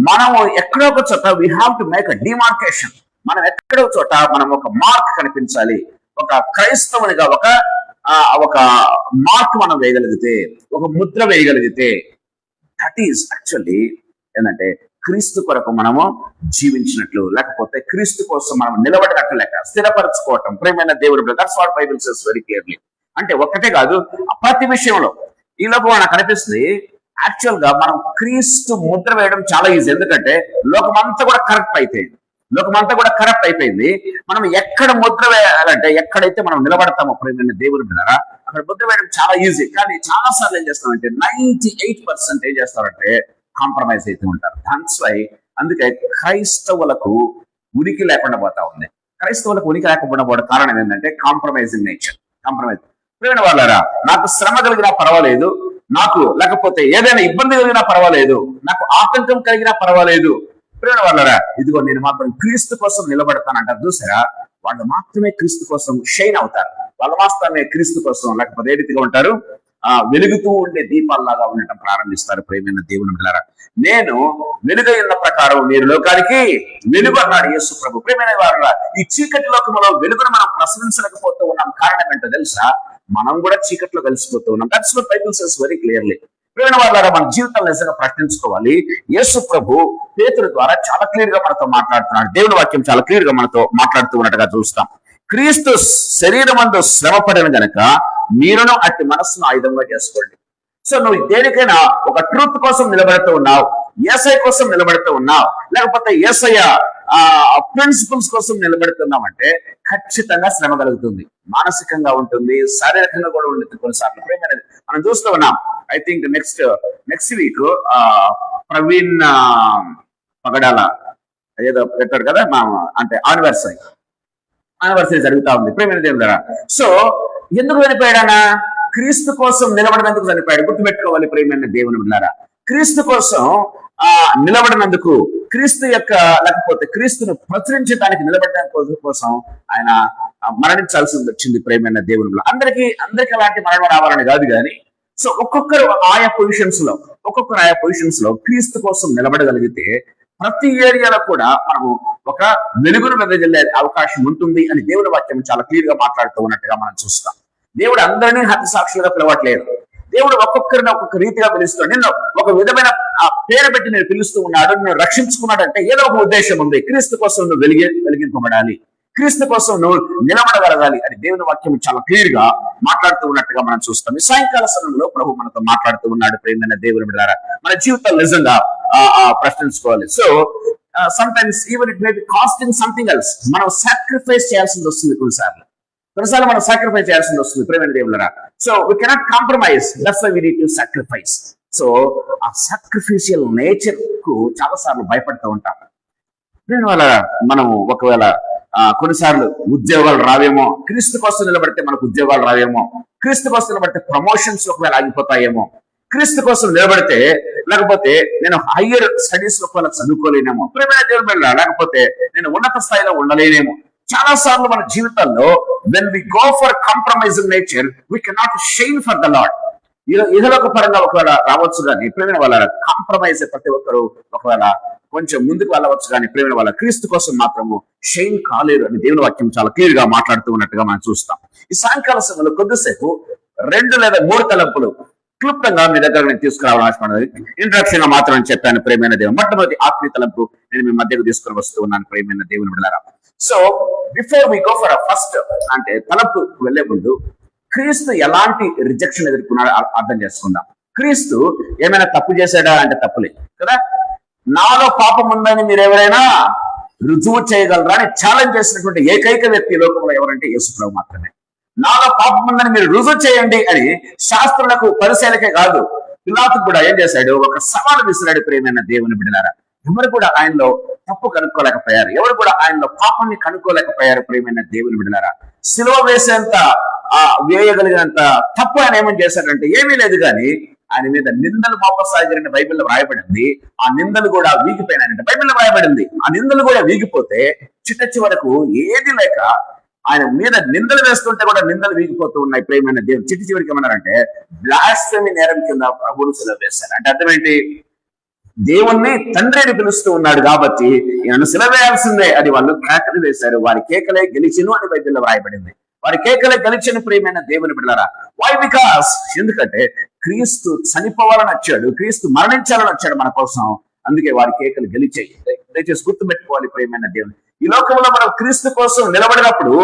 మనము ఎక్కడో ఒక చోట we have to make a demarcation. మనం ఎక్కడో చోట మనం ఒక మార్క్ కనిపించాలి, ఒక క్రైస్తవునిగా ఒక మార్క్ మనం వేయగలిగితే, ఒక ముద్ర వేయగలిగితే, దట్ ఈస్ యాక్చువల్లీ ఏంటంటే క్రీస్తు కొరకు మనము జీవించినట్లు, లేకపోతే క్రీస్తు కోసం మనం నిలబడినట్లు లెక్క, స్థిరపరచుకోవటం. ప్రేమైన దేవుడు, that's what Bible says very clearly. అంటే ఒక్కటే కాదు, ప్రతి విషయంలో ఈ లోపల మనకు కనిపిస్తుంది. యాక్చువల్ గా మనం క్రీస్తు ముద్ర వేయడం చాలా ఈజీ, ఎందుకంటే లోకమంతా కూడా కరప్ట్ అయిపోయింది. మనం ఎక్కడ ముద్ర వేయాలంటే, ఎక్కడైతే మనం నిలబడతామో ప్రేమైన దేవుని బిడ్డలారా, అక్కడ ముద్ర వేయడం చాలా ఈజీ. కానీ చాలా సార్లు ఏం చేస్తామంటే 98% ఏం చేస్తారంటే కాంప్రమైజ్ అయితే ఉంటారు. దాట్స్ వై అందుకే క్రైస్తవులకు ఉనికి లేకుండా పోతా ఉంది. క్రైస్తవులకు ఉనికి లేకుండా పోవడం కారణం ఏంటంటే కాంప్రమైజింగ్ నేచర్. ప్రేమైన వాళ్ళారా, నాకు శ్రమ కలిగినా పర్వాలేదు, నాకు లేకపోతే ఏదైనా ఇబ్బంది కలిగినా పర్వాలేదు, నాకు ఆటంకం కలిగినా పర్వాలేదు, ప్రేమైన వాళ్ళారా, ఇదిగో నేను మాత్రం క్రీస్తు కోసం నిలబడతానంటారు. చూసారా, వాళ్ళు మాత్రమే క్రీస్తు కోసం షైన్ అవుతారు, వాళ్ళు మాత్రమే క్రీస్తు కోసం లేకపోతే ఏ రీతిగా ఉంటారు, వెలుగుతూ ఉండే దీపాల్లాగా ఉండటం ప్రారంభిస్తారు. ప్రేమైన దేవుని బిడ్డలారా, నేను వెలుగై ఉన్న ప్రకారం మీరు లోకానికి వెలుగు అన్నాడు యేసు ప్రభు. ప్రేమైన వారులా, ఈ చీకటి లోకంలో వెలుగును మనం ప్రసరించలేకపోతూ ఉన్నాం. కారణం ఏంటో తెలుసా, మనం కూడా చీకట్లో కలిసిపోతూ ఉన్నాం. That's what Bible says very clearly. ప్రేమైన వాళ్ళారా, మన జీవితాలు నిజంగా ప్రశ్నించుకోవాలి. యేసు ప్రభు పేతురు ద్వారా చాలా క్లియర్ గా మనతో మాట్లాడుతున్నాడు. దేవుని వాక్యం చాలా క్లియర్ గా మనతో మాట్లాడుతూ ఉన్నట్టుగా చూస్తాం. క్రీస్తు శరీరమందు శ్రమపడిన గనక మీరును అట్టి మనస్సును ఆయుధంగా చేసుకోండి. సో నువ్వు దేనికైనా ఒక ట్రూత్ కోసం నిలబడుతూ ఉన్నావు, యేసయ్య కోసం నిలబడుతూ ఉన్నావు, లేకపోతే యేసయ్య ప్రిన్సిపల్స్ కోసం నిలబడుతున్నామంటే ఖచ్చితంగా శ్రమ కలుగుతుంది. మానసికంగా ఉంటుంది, శారీరకంగా కూడా ఉంటుంది కొన్నిసార్లు. మనం చూస్తూ ఉన్నాం. I think next week Praveen Pagadala ఏదో పెట్టాడు కదా, అంటే ఆనివర్సరీ జరుగుతా ఉంది. ప్రేమైన దేవుని. సో ఎందుకు చనిపోయాడనా? క్రీస్తు కోసం నిలబడినందుకు చనిపోయాడు. గుర్తుపెట్టుకోవాలి ప్రేమైన దేవుని బిడ్డలారా, క్రీస్తు కోసం నిలబడినందుకు, క్రీస్తు యొక్క లేకపోతే క్రీస్తును ప్రచురించడానికి నిలబడడానికి కోసం ఆయన మరణించాల్సి వచ్చింది. ప్రేమైన దేవుని బిడ్డలారా, అందరికీ అలాంటి మరణం రావాలని కాదు కానీ, సో ఒక్కొక్కరు ఆయా పొజిషన్స్ లో క్రీస్తు కోసం నిలబడగలిగితే ప్రతి ఏరియాలో కూడా మనము ఒక వెలుగును వెదజల్లే అవకాశం ఉంటుంది అని దేవుని వాక్యం చాలా క్లియర్ గా మాట్లాడుతూ ఉన్నట్టుగా మనం చూస్తాం. దేవుడు అందరినీ హతసాక్షులుగా పిలవట్లేదు. దేవుడు ఒక్కొక్కరిని ఒక్కొక్క రీతిగా పిలుస్తాడు. నిన్ను ఒక విధమైన పేరు పెట్టి నేను పిలుస్తూ ఉన్నాడు, నిన్ను రక్షించుకున్నాడు అంటే ఏదో ఒక ఉద్దేశం ఉంది. క్రీస్తు కోసం నువ్వు వెలిగింపబడాలి, క్రీస్తు కోసం నువ్వు నిలబడగలగాలి అని దేవుని వాక్యం చాలా క్లియర్ గా మాట్లాడుతూ ఉన్నట్టుగా మనం చూస్తాం. ఈ సాయంకాల సమయంలో ప్రభు మనతో మాట్లాడుతూ ఉన్నాడు. ప్రేమైన దేవుని బిడ్డలారా, మన జీవితాలు నిజంగా ప్రశ్నించుకోవాలి. So sometimes even it may be costing something else. మనం సాక్రిఫైస్ చేయాల్సింది వస్తుంది కొన్నిసార్లు మనం సాక్రిఫైస్ చేయాల్సింది వస్తుంది. ప్రేమైన దేవుళ్ళరా, so we cannot compromise, that's why we need to sacrifice. So ఆ సాక్రిఫిషియల్ నేచర్ కు చాలా సార్లు భయపడుతూ ఉంటాం. నేను వాళ్ళ మనము ఒకవేళ కొన్నిసార్లు ఉద్యోగాలు రావేమో, క్రీస్తు కోసం నిలబడితే మనకు ఉద్యోగాలు రావేమో, క్రీస్తు కోసం నిలబడితే ప్రమోషన్స్ ఒకవేళ ఆగిపోతాయేమో, క్రీస్తు కోసం నిలబడితే లేకపోతే నేను హయ్యర్ స్టడీస్ ఒకవేళ చదువుకోలేనేమో, ప్రేమైన దేవుని బిడ్డలారా, లేకపోతే నేను ఉన్నత స్థాయిలో ఉండలేనేమో. చాలా సార్లు మన జీవితాల్లో when we go for compromising nature, we cannot shame for the Lord. ఇహలోక పరంగా ఒకవేళ రావచ్చు కానీ ప్రేమైన వాళ్ళ కాంప్రమైజ్ ప్రతి ఒక్కరు ఒకవేళ కొంచెం ముందుకు వెళ్ళవచ్చు కానీ ప్రేమైన వాళ్ళ క్రీస్తు కోసం మాత్రము షైన్ కాలేరు అని దేవుని వాక్యం చాలా క్లియర్ గా మాట్లాడుతూ ఉన్నట్టుగా మనం చూస్తాం. ఈ సాయంకాల సమయంలో కొద్దిసేపు 2 లేదా 3 తలంపులు క్లుప్తంగా మీ దగ్గర నేను తీసుకురావాలని ఆశపడదు. ఇంట్రడక్షన్ గా మాత్రం చెప్పాను ప్రేమైన దేవుని. మొట్టమొదటి ఆత్మీయ తలంపు నేను మీ మధ్యకు తీసుకుని వస్తూ ఉన్నాను ప్రేమైన దేవుని బిడ్డలారా. So before we go for first అంటే తలంపు వెళ్లే ముందు క్రీస్తు ఎలాంటి రిజెక్షన్ ఎదుర్కొన్నాడో అర్థం చేసుకుందాం. క్రీస్తు ఏమైనా తప్పు చేశాడా అంటే తప్పులే కదా. నాలో పాపం ఉందని మీరు ఎవరైనా రుజువు చేయగలరా అని ఛాలెంజ్ చేసినటువంటి ఏకైక వ్యక్తి లోకంలో ఎవరంటే యేసుప్రభు మాత్రమే. నాలో పాపం ఉందని మీరు రుజువు చేయండి అని శాస్త్రులకు పరిశీలకే కాదు, పిలాతు కూడా ఏం చేశాడు, ఒక సవాలు విసిరాడు ప్రేమైన దేవుని బిడ్డలారా. ఎవరు కూడా ఆయనలో తప్పు కనుక్కోలేకపోయారు, ఎవరు కూడా ఆయనలో పాపాన్ని కనుక్కోలేకపోయారు ప్రేమైన దేవుని బిడ్డలారా. సిలువ వేసేంత వేయగలిగినంత తప్పు ఆయన ఏమని చేశాడంటే ఏమీ లేదు, కానీ ఆయన మీద నిందలు మోపసాగిన బైబిల్లో వ్రాయబడింది. ఆ నిందలు కూడా వీగిపోయినాయంటే బైబిల్లో వ్రాయబడింది. ఆ నిందలు కూడా వీగిపోతే చివరకు ఏది లేక ఆయన మీద నిందలు వేస్తుంటే కూడా నిందలు వీగిపోతూ ఉన్నాయి ప్రేమైన దేవుడు. చివరికి ఏమన్నారంటే బ్లాస్ఫెమీ నేరం కింద ప్రభువును సిలువ వేశారు. అంటే అర్థం ఏంటి, దేవుణ్ణి తండ్రిని పిలుస్తూ ఉన్నాడు కాబట్టి ఈయనను సిలువ వేయాల్సిందే అని వాళ్ళు కేకలు వేశారు. వారి కేకలే గెలిచిను అని బైబిల్లో వ్రాయబడింది. వారి కేకలే గెలిచిన ప్రియమైన దేవుని బిడ్డలారా. వై? బికాస్ ఎందుకంటే క్రీస్తు చనిపోవాలని వచ్చాడు, క్రీస్తు మరణించాలని వచ్చాడు మన కోసం. అందుకే వారి కేకలు గెలిచాయి. దయచేసి గుర్తుపెట్టుకోవాలి ప్రియమైన దేవుని. ఈ లోకంలో మనం క్రీస్తు కోసం నిలబడినప్పుడు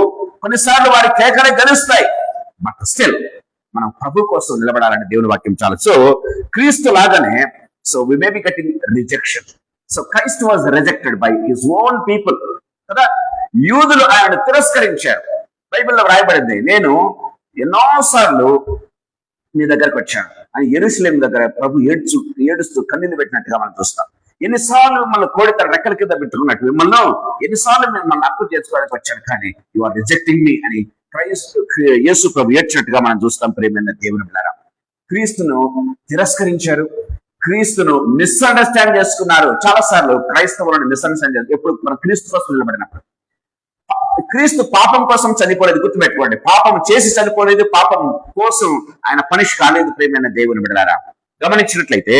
కొన్నిసార్లు వారి కేకలే గెలుస్తాయి, బట్ స్టిల్ మనం ప్రభు కోసం నిలబడాలని దేవుని వాక్యం చాలు. సో క్రీస్తు లాగానే so we may be getting rejection. So Christ was rejected by his own people కదా. యూదులు ఆయన తిరస్కరించారు. బైబిల్లో వ్రాయబడింది, నేను ఎన్నోసార్లు మీ దగ్గరకు వచ్చాను అని యెరూషలేము దగ్గర ప్రభు ఏడుస్తూ కన్నీళ్లు పెట్టినట్టుగా మనం చూస్తాం. ఎన్నిసార్లు మిమ్మల్ని కోడిత రెక్కల కింద పెట్టుకున్నట్టు మిమ్మల్ని ఎన్నిసార్లు మిమ్మల్ని అప్పు చేసుకోవడానికి వచ్చాను, కానీ యు ఆర్ రిజెక్టింగ్ మీ అని యేసు ప్రభు ఏడ్చినట్టుగా మనం చూస్తాం ప్రేమైన దేవుని బిడ్డలారా. క్రీస్తును తిరస్కరించారు, క్రీస్తును మిస్అండర్స్టాండ్ చేసుకున్నారు. చాలా సార్లు క్రైస్తవులను మిస్అండర్స్టాండ్ చేస్తారు. ఎప్పుడు మనం క్రీస్తు కోసం నిలబడినప్పుడు. క్రీస్తు పాపం కోసం చనిపోలేదు, గుర్తుపెట్టుకోండి. పాపం చేసి చనిపోలేదు, పాపం కోసం ఆయన పనిష్ కాలేదు ప్రేమైన దేవుని బిడ్డలారా. గమనించినట్లయితే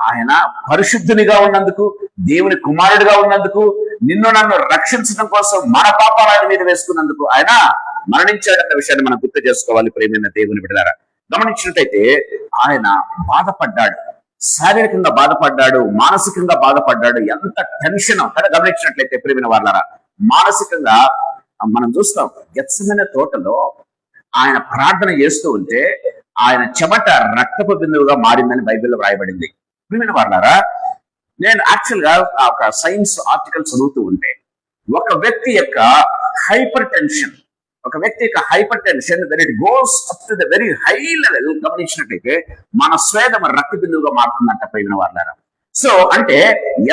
ఆయన పరిశుద్ధునిగా ఉన్నందుకు, దేవుని కుమారుడిగా ఉన్నందుకు, నిన్ను నన్ను రక్షించడం కోసం మన పాపాలు ఆయన మీద వేసుకున్నందుకు ఆయన మరణించాడన్న విషయాన్ని మనం గుర్తు చేసుకోవాలి ప్రేమైన దేవుని బిడ్డలారా. గమనించినట్లయితే ఆయన బాధపడ్డాడు, శారీరకంగా బాధపడ్డాడు, మానసికంగా బాధపడ్డాడు. ఎంత టెన్షన్ కదా. గమనించినట్లయితే ప్రియమైన వాళ్ళారా, మానసికంగా మనం చూస్తాం గెత్సెమనే తోటలో ఆయన ప్రార్థన చేస్తూ ఉంటే ఆయన చెమట రక్తపు బిందువుగా మారిందని బైబిల్లో వ్రాయబడింది. ప్రియమైన వాళ్ళారా, నేను యాక్చువల్ గా ఒక సైన్స్ ఆర్టికల్ చదువుతూ ఉంటే ఒక వ్యక్తి యొక్క hyper tension when it goes up to the very high level, గమనించినట్లయితే మన స్వేదం రక్త బిందువుగా మారుతుందంట ప్రియమైన వాళ్ళారా. సో అంటే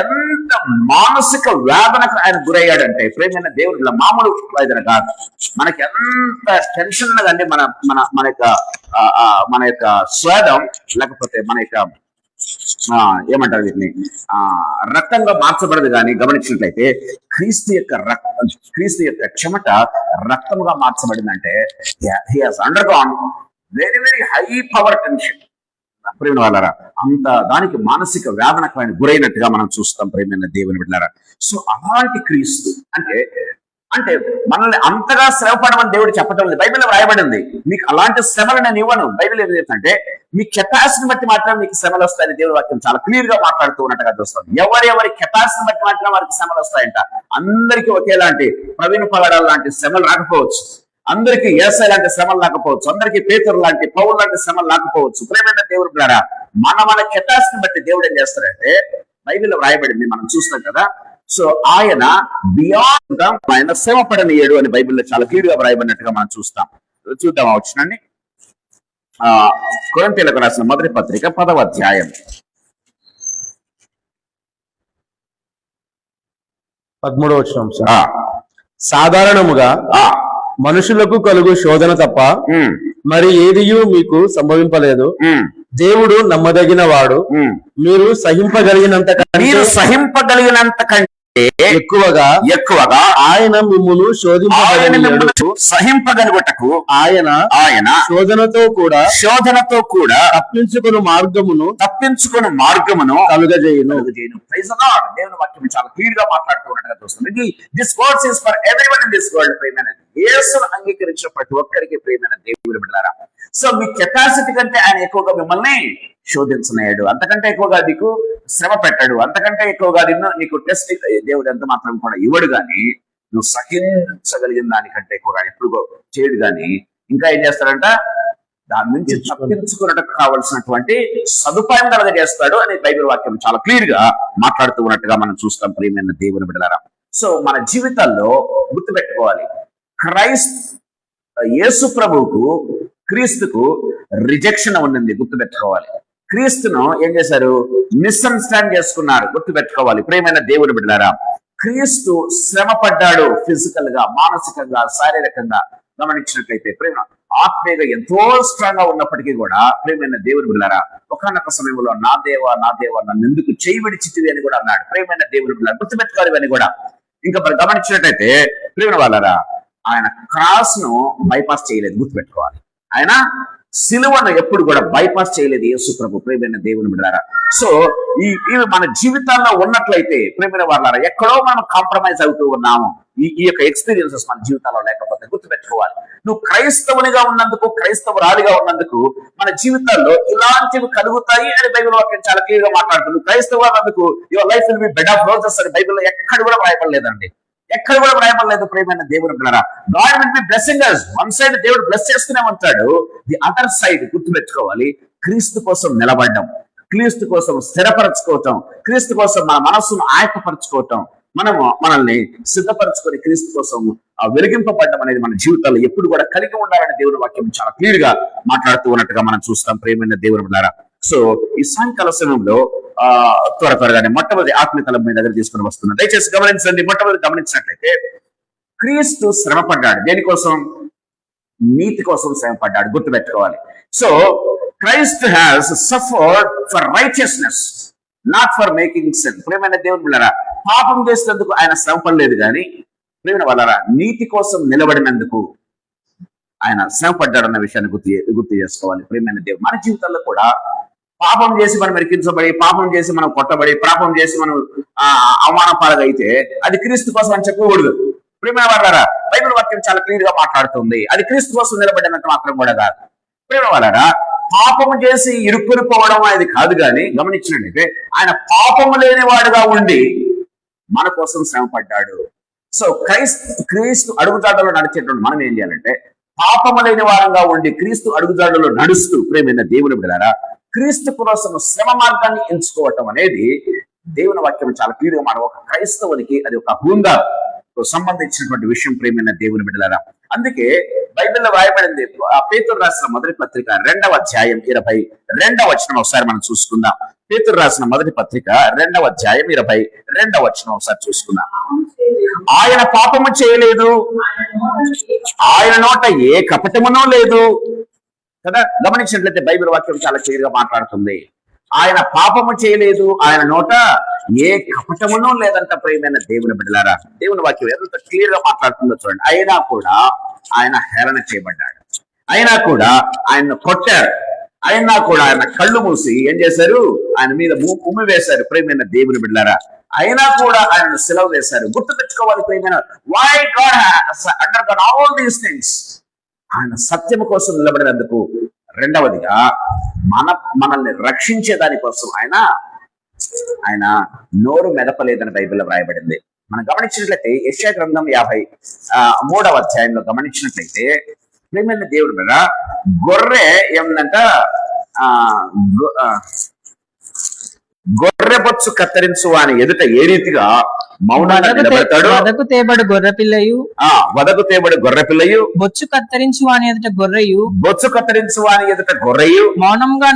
ఎంత మానసిక వేదనకు ఆయన గురయ్యాడంటే ప్రేమైన దేవుడు మామూలు వేదన కాదు. మనకి ఎంత టెన్షన్ ఉన్నదండి మన యొక్క స్వేదం, లేకపోతే మన యొక్క ఏమంటారు వీటిని రక్తంగా మార్చబడదు. కానీ గమనించినట్లయితే క్రీస్తు యొక్క చెమట రక్తముగా మార్చబడిందంటే he has undergone very very high power tension. ప్రేమ వాళ్ళారా, అంత దానికి మానసిక వేదనకు ఆయన గురైనట్టుగా మనం చూస్తాం ప్రేమైన దేవుని బిడ్డలారా. సో అలాంటి క్రీస్తు అంటే మనల్ని అంతగా శ్రమ పడమని దేవుడు చెప్పడం లేదు. బైబిల్లో వ్రాయబడింది, మీకు అలాంటి శ్రమలు నేను ఇవ్వను. బైబిల్ ఏం చెప్తుందంటే మీ కెపాసిటీని బట్టి మాత్రం మీకు శ్రమలు వస్తాయని దేవుడి వాక్యం చాలా క్లియర్ గా మాట్లాడుతూ ఉన్నట్టుగా చూస్తాం. ఎవరి కెపాసిటీని బట్టి మాత్రం వారికి శ్రమలు వస్తాయంట. అందరికీ ఒకేలాంటి ప్రవీణ పగడాలు లాంటి శ్రమలు రాకపోవచ్చు, అందరికీ యేసయ్య లాంటి శ్రమలు రాకపోవచ్చు, అందరికీ పేతురు లాంటి పౌలు లాంటి శ్రమలు రాకపోవచ్చు. ప్రేమైన దేవుడు ద్వారా మన కెపాసిటీని బట్టి దేవుడు ఏం చేస్తాడంటే బైబిల్లో వ్రాయబడింది, మనం చూస్తాం కదా. సో ఆయన బియాండ్ ఆయన శ్రమ పడనీయడు అని బైబిల్లో చాలా క్లియర్ గా వ్రాయబడినట్టుగా మనం చూద్దాం. వచ్చినండి కొరింథీయులకు రాసిన మొదటి పత్రిక 10వ అధ్యాయం 13వ వచనం సార్. ఆ, సాధారణముగా ఆ, మనుషులకు కలుగు శోధన తప్ప ఉమ్, మరి ఏదియూ మీకు సంభవింపలేదు. ఉమ్, దేవుడు నమ్మదగిన వాడు. ఉమ్. మీరు సహింపగలిగినంత కంటే మీరు సహింపగలిగినంత కంటే ఎక్కువగా ఆయన మిమ్మును ఆయన శోధింపగలిగాడు. మిమ్మల్ని సహింపగలుగుటకు ఆయన ఆయన శోధనతో కూడా శోధనతో కూడా తప్పించుకుని మార్గమును తప్పించుకుని మార్గమును కలుగజేయును. కలుగజేయును. Praise the Lord. దేవుని వాక్యం చాలా క్లియర్ గా మాట్లాడుతున్నట్టుగా చూస్తుంది. ఇది this words is for everyone in this world. ప్రియమైన యేసును అంగీకరించిన ప్రతి ఒక్కరికి ప్రియమైన దేవుని బిడ్డలారా, సో మీ కెపాసిటీ కంటే ఆయన ఎక్కువగా మిమ్మల్ని శోధించనేయడు, అంతకంటే ఎక్కువగా నీకు శ్రమ పెట్టాడు, అంతకంటే ఎక్కువగా నీకు టెస్ట్ దేవుడు ఎంత మాత్రం కూడా ఇవ్వడు. గాని నువ్వు సహించగలిగిన దానికంటే ఎక్కువగా ఎప్పుడు చేయడు. గాని ఇంకా ఏం చేస్తాడంట, దాని నుంచి తప్పించుకున్నట్టు కావాల్సినటువంటి సదుపాయం కలగజేస్తాడు అని బైబిల్ వాక్యం చాలా క్లియర్ గా మాట్లాడుతూ ఉన్నట్టుగా మనం చూస్తాం ప్రియమైన దేవుని బిడ్డలారా. సో మన జీవితాల్లో గుర్తుపెట్టుకోవాలి, యేసు ప్రభువుకు క్రీస్తుకు రిజెక్షన్ ఉన్నది, గుర్తుపెట్టుకోవాలి. క్రీస్తును ఏం చేశారు, మిస్అండర్స్టాండ్ చేసుకున్నారు, గుర్తుపెట్టుకోవాలి ప్రియమైన దేవుని బిడ్డలారా. క్రీస్తు శ్రమ పడ్డాడు, ఫిజికల్ గా, మానసికంగా, శారీరకంగా గమనించినట్లయితే ప్రేమ ఆత్మీయంగా ఎంతో స్ట్రాంగ్ గా ఉన్నప్పటికీ కూడా ప్రియమైన దేవుని బిడ్డలారా, ఒకనొక సమయంలో నా దేవా నన్ను ఎందుకు చేయి విడిచితివి అని కూడా అన్నాడు. ప్రియమైన దేవుని బిడ్డలారా, గుర్తుపెట్టుకోవాలి ఇవన్నీ కూడా. ఇంకా మరి గమనించినట్లయితే ప్రియమైన వాళ్ళారా, ఆయన క్రాస్ ను బైపాస్ చేయలేదు, గుర్తుపెట్టుకోవాలి. ఆయన సిలువను ఎప్పుడు కూడా బైపాస్ చేయలేదు యేసు ప్రభు, ప్రియమైన దేవుని బిడ్డలారా. సో ఇవి మన జీవితాల్లో ఉన్నట్లయితే ప్రియమైన వాళ్ళారా, ఎక్కడో మనం కాంప్రమైజ్ అవుతూ ఉన్నాము. ఈ యొక్క ఎక్స్పీరియన్సెస్ మన జీవితాల్లో లేకపోతే గుర్తుపెట్టుకోవాలి, నువ్వు క్రైస్తవునిగా ఉన్నందుకు, క్రైస్తవురాలిగా ఉన్నందుకు మన జీవితాల్లో ఇలాంటివి కలుగుతాయి అని బైబిల్ వాక్యం చాలా క్లియర్ గా మాట్లాడుతుంది. క్రైస్తవ అన్నందుకు your life will be bed of roses అని బైబిల్లో ఎక్కడ కూడా రాయబడలేదండి, ఎక్కడ కూడా రాయబడలేదు ప్రియమైన దేవుని బిడ్డలారా. God will be blessing us. One side దేవుడు బ్లెస్ చేస్తూనే ఉంటాడు, ది అదర్ సైడ్ గుర్తుపెట్టుకోవాలి, క్రీస్తు కోసం నిలబడడం, క్రీస్తు కోసం స్థిరపరచుకోవటం, క్రీస్తు కోసం మన మనస్సును ఆయత్తపరచుకోవటం, మనల్ని సిద్ధపరచుకొని క్రీస్తు కోసం వెలిగింపబడడం అనేది మన జీవితాల్లో ఎప్పుడు కూడా కలిగి ఉండాలని దేవుని వాక్యం చాలా క్లియర్ గా మాట్లాడుతూ ఉన్నట్టుగా మనం చూస్తాం ప్రియమైన దేవుని బిడ్డలారా. సో ఈ సాయంకాల సమయంలో త్వరగానే మొట్టమొదటి ఆత్మీయతలం మీ దగ్గర తీసుకుని వస్తున్నాను. దయచేసి గమనించండి. మొట్టమొదటి గమనించినట్లయితే క్రీస్తు శ్రమ పడ్డాడు, దేనికోసం, నీతి కోసం శ్రమ పడ్డాడు, గుర్తుపెట్టుకోవాలి. So Christ has suffered for righteousness, not for making sin. ప్రియమైన దేవుని బిడ్డలారా, పాపం చేసినందుకు ఆయన శ్రమ పడలేదు, కానీ ప్రియమైన వాళ్ళారా నీతి కోసం నిలబడినందుకు ఆయన శ్రమ పడ్డాడన్న విషయాన్ని గుర్తు చేసుకోవాలి ప్రియమైన దేవుడు. మన జీవితాల్లో కూడా పాపం చేసి మనం ఎరికించబడి, పాపం చేసి మనం కొట్టబడి, పాపం చేసి మనం అవమాన పాలగైతే అది క్రీస్తు కోసం అని చెప్పకూడదు ప్రియమైన వాళ్ళారా. బైబిల్ వాక్యం చాలా క్లియర్ గా మాట్లాడుతుంది, అది క్రీస్తు కోసం నిలబడినంత మాత్రం కూడా కాదు ప్రియమైన వాళ్ళారా. పాపము చేసి ఇరుక్కుని పోవడం అనేది కాదు, కానీ గమనించినట్లయితే ఆయన పాపము లేని వాడుగా ఉండి మన కోసం శ్రమ పడ్డాడు. సో క్రీస్తు అడుగుజాడలో నడిచేటువంటి మనం ఏం చేయాలంటే, పాపము లేని వారంగా ఉండి క్రీస్తు అడుగుజాడలో నడుస్తూ ప్రియమైన దేవుని బిడ్డలారా క్రీస్తు కోసం శ్రమ మార్గాన్ని ఎంచుకోవటం అనేది దేవుని వాక్యం చాలా క్లియర్ గా ఒక క్రైస్తవునికి అది ఒక హుందా సంబంధించినటువంటి విషయం ప్రియమైన దేవుని బిడ్డలారా. అందుకే బైబిల్లో రాయబడింది, పేతురు రాసిన మొదటి పత్రిక 2వ అధ్యాయం 22వ వచనం ఒకసారి మనం చూసుకుందాం. పేతురు రాసిన మొదటి పత్రిక 2వ అధ్యాయం 22వ వచనం ఒకసారి చూసుకుందాం. ఆయన పాపము చేయలేదు, ఆయన నోట ఏ కపటమునో లేదు కదా. గమనించినట్లయితే బైబిల్ వాక్యం చాలా క్లియర్ గా మాట్లాడుతుంది, ఆయన పాపము చేయలేదు, ఆయన నోట ఏ కపటమునో లేదంట ప్రియమైన దేవుని బిడ్డలారా. దేవుని వాక్యం ఎంత క్లియర్ గా మాట్లాడుతుందో చూడండి. అయినా కూడా ఆయన హేళన చేయబడ్డాడు, అయినా కూడా ఆయన కొట్టారు, అయినా కూడా ఆయన కళ్ళు మూసి ఏం చేశారు, ఆయన మీద ఉమ్మి వేశారు ప్రియమైన దేవుని బిడ్డలారా. అయినా కూడా ఆయన సెలవు వేశారు. గుర్తు పెట్టుకోవాలి ప్రియమైన, why God has undergone all these things, ఆయన సత్యం కోసం నిలబడినందుకు. రెండవదిగా మనల్ని రక్షించే దానికోసం ఆయన నోరు మెదపలేదని బైబిల్లో రాయబడింది. మనం గమనించినట్లయితే యెషయా గ్రంథం 53వ అధ్యాయంలో గమనించినట్లయితే ప్రియమైన దేవుడి మీద గొర్రె ఏమందంట, గొర్రె బొచ్చు కత్తిరించు అని ఎదుట ఏ రీతిగా మౌనాన్ని నిలబెడతాడు, వదకు తేబడి గొర్రె పిల్లయు, వదకు తేబడి గొర్రె పిల్లయు, బొచ్చు కత్తిరించు అని ఎదుట గొర్రెయు, బొచ్చు కత్తిరించు అని ఎదుట గొర్రెయు మౌనముగా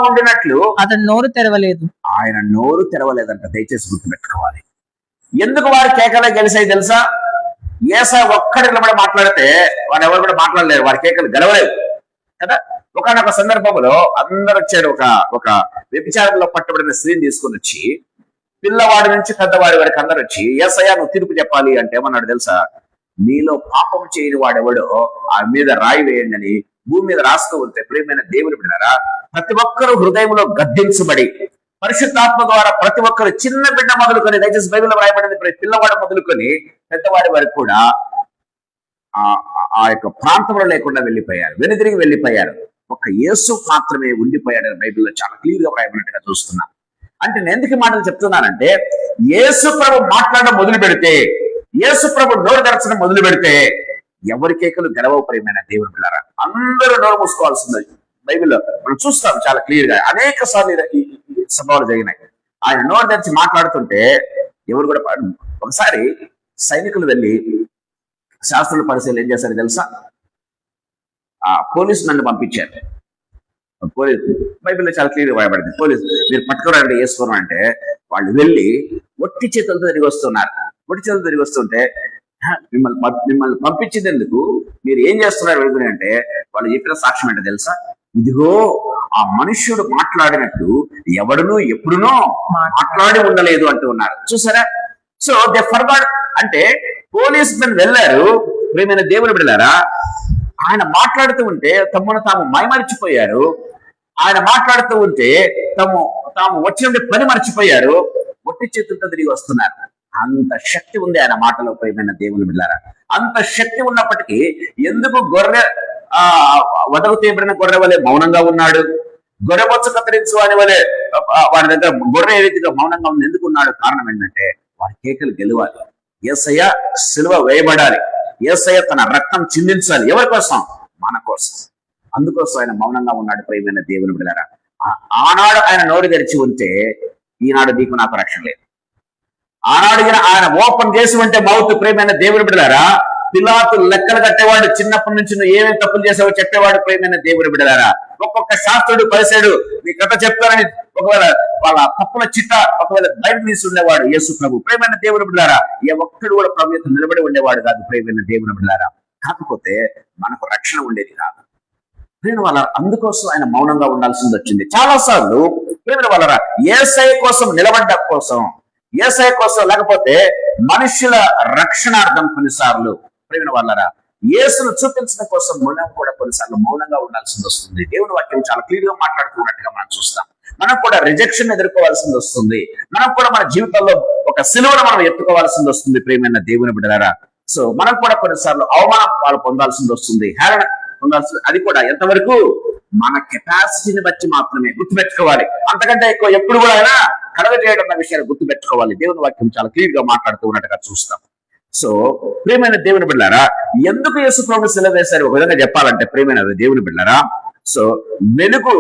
ఉండినట్లు అతను నోరు తెరవలేదు, ఆయన నోరు తెరవలేదంట. దయచేసి గుర్తుపెట్టుకోవాలి. ఎందుకు వారి కేకలే గెలిచాయి తెలుసా? ఏసా ఒక్కడి నిలబడి మాట్లాడితే వారు ఎవరు కూడా మాట్లాడలేరు, వారి కేకలు గెలవలేవు కదా. ఒకనొక సందర్భంలో అందరు వచ్చాడు, ఒక వ్యభిచారంలో పట్టబడిన స్త్రీని తీసుకుని వచ్చి పిల్లవాడి నుంచి పెద్దవాడి వరకు అందరు వచ్చి, ఏసయ్యా నువ్వు తీర్పు చెప్పాలి అంటే ఏమన్నాడు తెలుసా? మీలో పాపం చేయని వాడెవడో ఆ మీద రాయి వేయండి అని భూమి మీద రాస్తూ ఉంటే, ప్రియమైన దేవుని బిడ్డలారా, ప్రతి ఒక్కరూ హృదయంలో గద్దించబడి పరిశుద్ధాత్మ ద్వారా ప్రతి ఒక్కరు చిన్న బిడ్డ మొదలుకొని, దయచేసి బైబిల్లో రాయబడింది, ప్రతి పిల్లవాడు మొదలుకొని పెద్దవాడి వరకు కూడా ఆ యొక్క ప్రాంతంలో లేకుండా వెళ్ళిపోయారు, వెనుదిరిగి వెళ్ళిపోయారు. ఒక యేసు మాత్రమే ఉండిపోయాడు. బైబిల్లో చాలా క్లియర్ గా రాయబడినట్టుగా చూస్తున్నాం. అంటే నేను ఎందుకు ఈ మాటలు చెప్తున్నానంటే, యేసు ప్రభు మాట్లాడడం మొదలు పెడితే, యేసు ప్రభు నోరు తెరచడం మొదలు పెడితే ఎవరి కేకలు గెలవవు. ప్రియమైన దేవుని బిడ్డలారా, అందరూ నోరు మూసుకోవాల్సింది. బైబిల్లో మనం చూస్తాం చాలా క్లియర్ గా, అనేక సార్లు ఈ సంభవాలు జరిగినాయి. ఆయన నోరు తెరిచి మాట్లాడుతుంటే ఎవరు కూడా. ఒకసారి సైనికులు వెళ్ళి శాస్త్రుల పరిశీలన ఏం చేశారు తెలుసా? పోలీసు నన్ను పంపించారు. బైబిల్లో చాలా క్లియర్ రాయబడింది, పోలీసు మీరు పట్టుకోరండి వేసుకోవడం అంటే, వాళ్ళు వెళ్ళి ఒట్టి చేతులతో తిరిగి వస్తున్నారు. ఒట్టి చేతులతో తిరిగి వస్తుంటే, మిమ్మల్ని పంపించింది ఎందుకు, మీరు ఏం చేస్తున్నారు వెళ్తుంది అంటే, వాళ్ళు చెప్పిన సాక్ష్యం ఏంటో తెలుసా? ఇదిగో ఆ మనుష్యుడు మాట్లాడినట్టు ఎవడునూ ఎప్పుడునో మాట్లాడి ఉండలేదు అంటూ ఉన్నారు. చూసారా? So they forgot. అంటే పోలీసు మెన్ వెళ్ళారు. ప్రియమైన దేవుని బిడ్డలారా, ఆయన మాట్లాడుతూ ఉంటే తమను తాము మైమరిచిపోయారు. ఆయన మాట్లాడుతూ ఉంటే తాము వచ్చిన పని మర్చిపోయారు. ఒట్టి చేతులతో తిరిగి వస్తున్నారు. అంత శక్తి ఉంది ఆయన మాటలో. ప్రియమైన దేవుని బిడ్డలారా, అంత శక్తి ఉన్నప్పటికీ ఎందుకు వదకు తీయబడిన గొర్రె వలె మౌనంగా ఉన్నాడు? గొర్రెబొచ్చు కత్తిరించు అని వలె వారి దగ్గర గొర్రె ఏ రీతిగా మౌనంగా ఉంది ఎందుకు ఉన్నాడు? కారణం ఏంటంటే వారి కేకలు గెలవాలి. యేసయ్య సిలువ వేయబడాలి. యేసయ్య తన రక్తం చిందించాలి. ఎవరి కోసం? మన కోసం. అందుకోసం ఆయన మౌనంగా ఉన్నాడు. ప్రియమైన దేవుని బిడ్డలారా, ఆనాడు ఆయన నోరు తెరిచి ఉంటే ఈనాడు నీకు నాకు రక్షణ లేదు. ఆనాడు ఆయన ఓపెన్ చేసి ఉంటే మౌత్, ప్రియమైన దేవుని బిడ్డలారా, పిలాతు లెక్కలు కట్టేవాడు. చిన్నప్పటి నుంచి నువ్వు ఏమేమి తప్పులు చేసావో చెప్పేవాడు. ప్రియమైన దేవుని బిడ్డలారా, ఒక్కొక్క శాస్త్రుడు పరిసయుడు నీ కథ చెప్తారని ఒకవేళ వాళ్ళ తప్పుల చిట్ట ఒకవేళ బయట తీసి ఉండేవాడు యేసు ప్రభు. ప్రియమైన దేవుని బిడ్డలారా, ఏ ఒక్కడు కూడా ప్రభు యొక్క నిలబడి ఉండేవాడు కాదు. ప్రియమైన దేవుని బిడ్డలారా, కాకపోతే మనకు రక్షణ ఉండేది కాదు. ప్రియమైన వాళ్ళ అందుకోసం ఆయన మౌనంగా ఉండాల్సింది వచ్చింది. చాలా సార్లు ప్రియమైన వాళ్ళరా, యేసయ్య కోసం నిలబడ్డ కోసం, యేసయ్య కోసం లేకపోతే మనుషుల రక్షణార్థం కొన్నిసార్లు ప్రియమైన వాళ్ళరా యేసును చూపించడం కోసం మనం కూడా కొన్నిసార్లు మౌనంగా ఉండాల్సింది వస్తుంది. దేవుని వాక్యం చాలా క్లియర్ గా మాట్లాడుతున్నట్టుగా మనం చూస్తాం. మనం కూడా రిజెక్షన్ ఎదుర్కోవాల్సింది వస్తుంది. మనం కూడా మన జీవితంలో ఒక సిలువను మనం ఎత్తుకోవాల్సింది వస్తుంది. ప్రియమైన దేవుని బిడ్డలారా, సో మనం కూడా కొన్నిసార్లు అవమానాలు పొందాల్సింది వస్తుంది, హేళన పొందాల్సింది. అది కూడా ఎంతవరకు? మన కెపాసిటీని బట్టి మాత్రమే. గుర్తుపెట్టుకోవాలి. అంతకంటే ఎక్కువ ఎప్పుడు కూడా అయినా కలగజేయడం అన్న విషయాలు గుర్తుపెట్టుకోవాలి. దేవుని వాక్యం చాలా క్లియర్ గా మాట్లాడుతూ ఉన్నట్టుగా చూస్తాం. సో ప్రియమైన దేవుని బిడ్డలారా, ఎందుకు యేసు ప్రభు సిలువ వేశారు ఒక విధంగా చెప్పాలంటే, ప్రియమైన దేవుని బిడ్డలారా, సో వెలుగు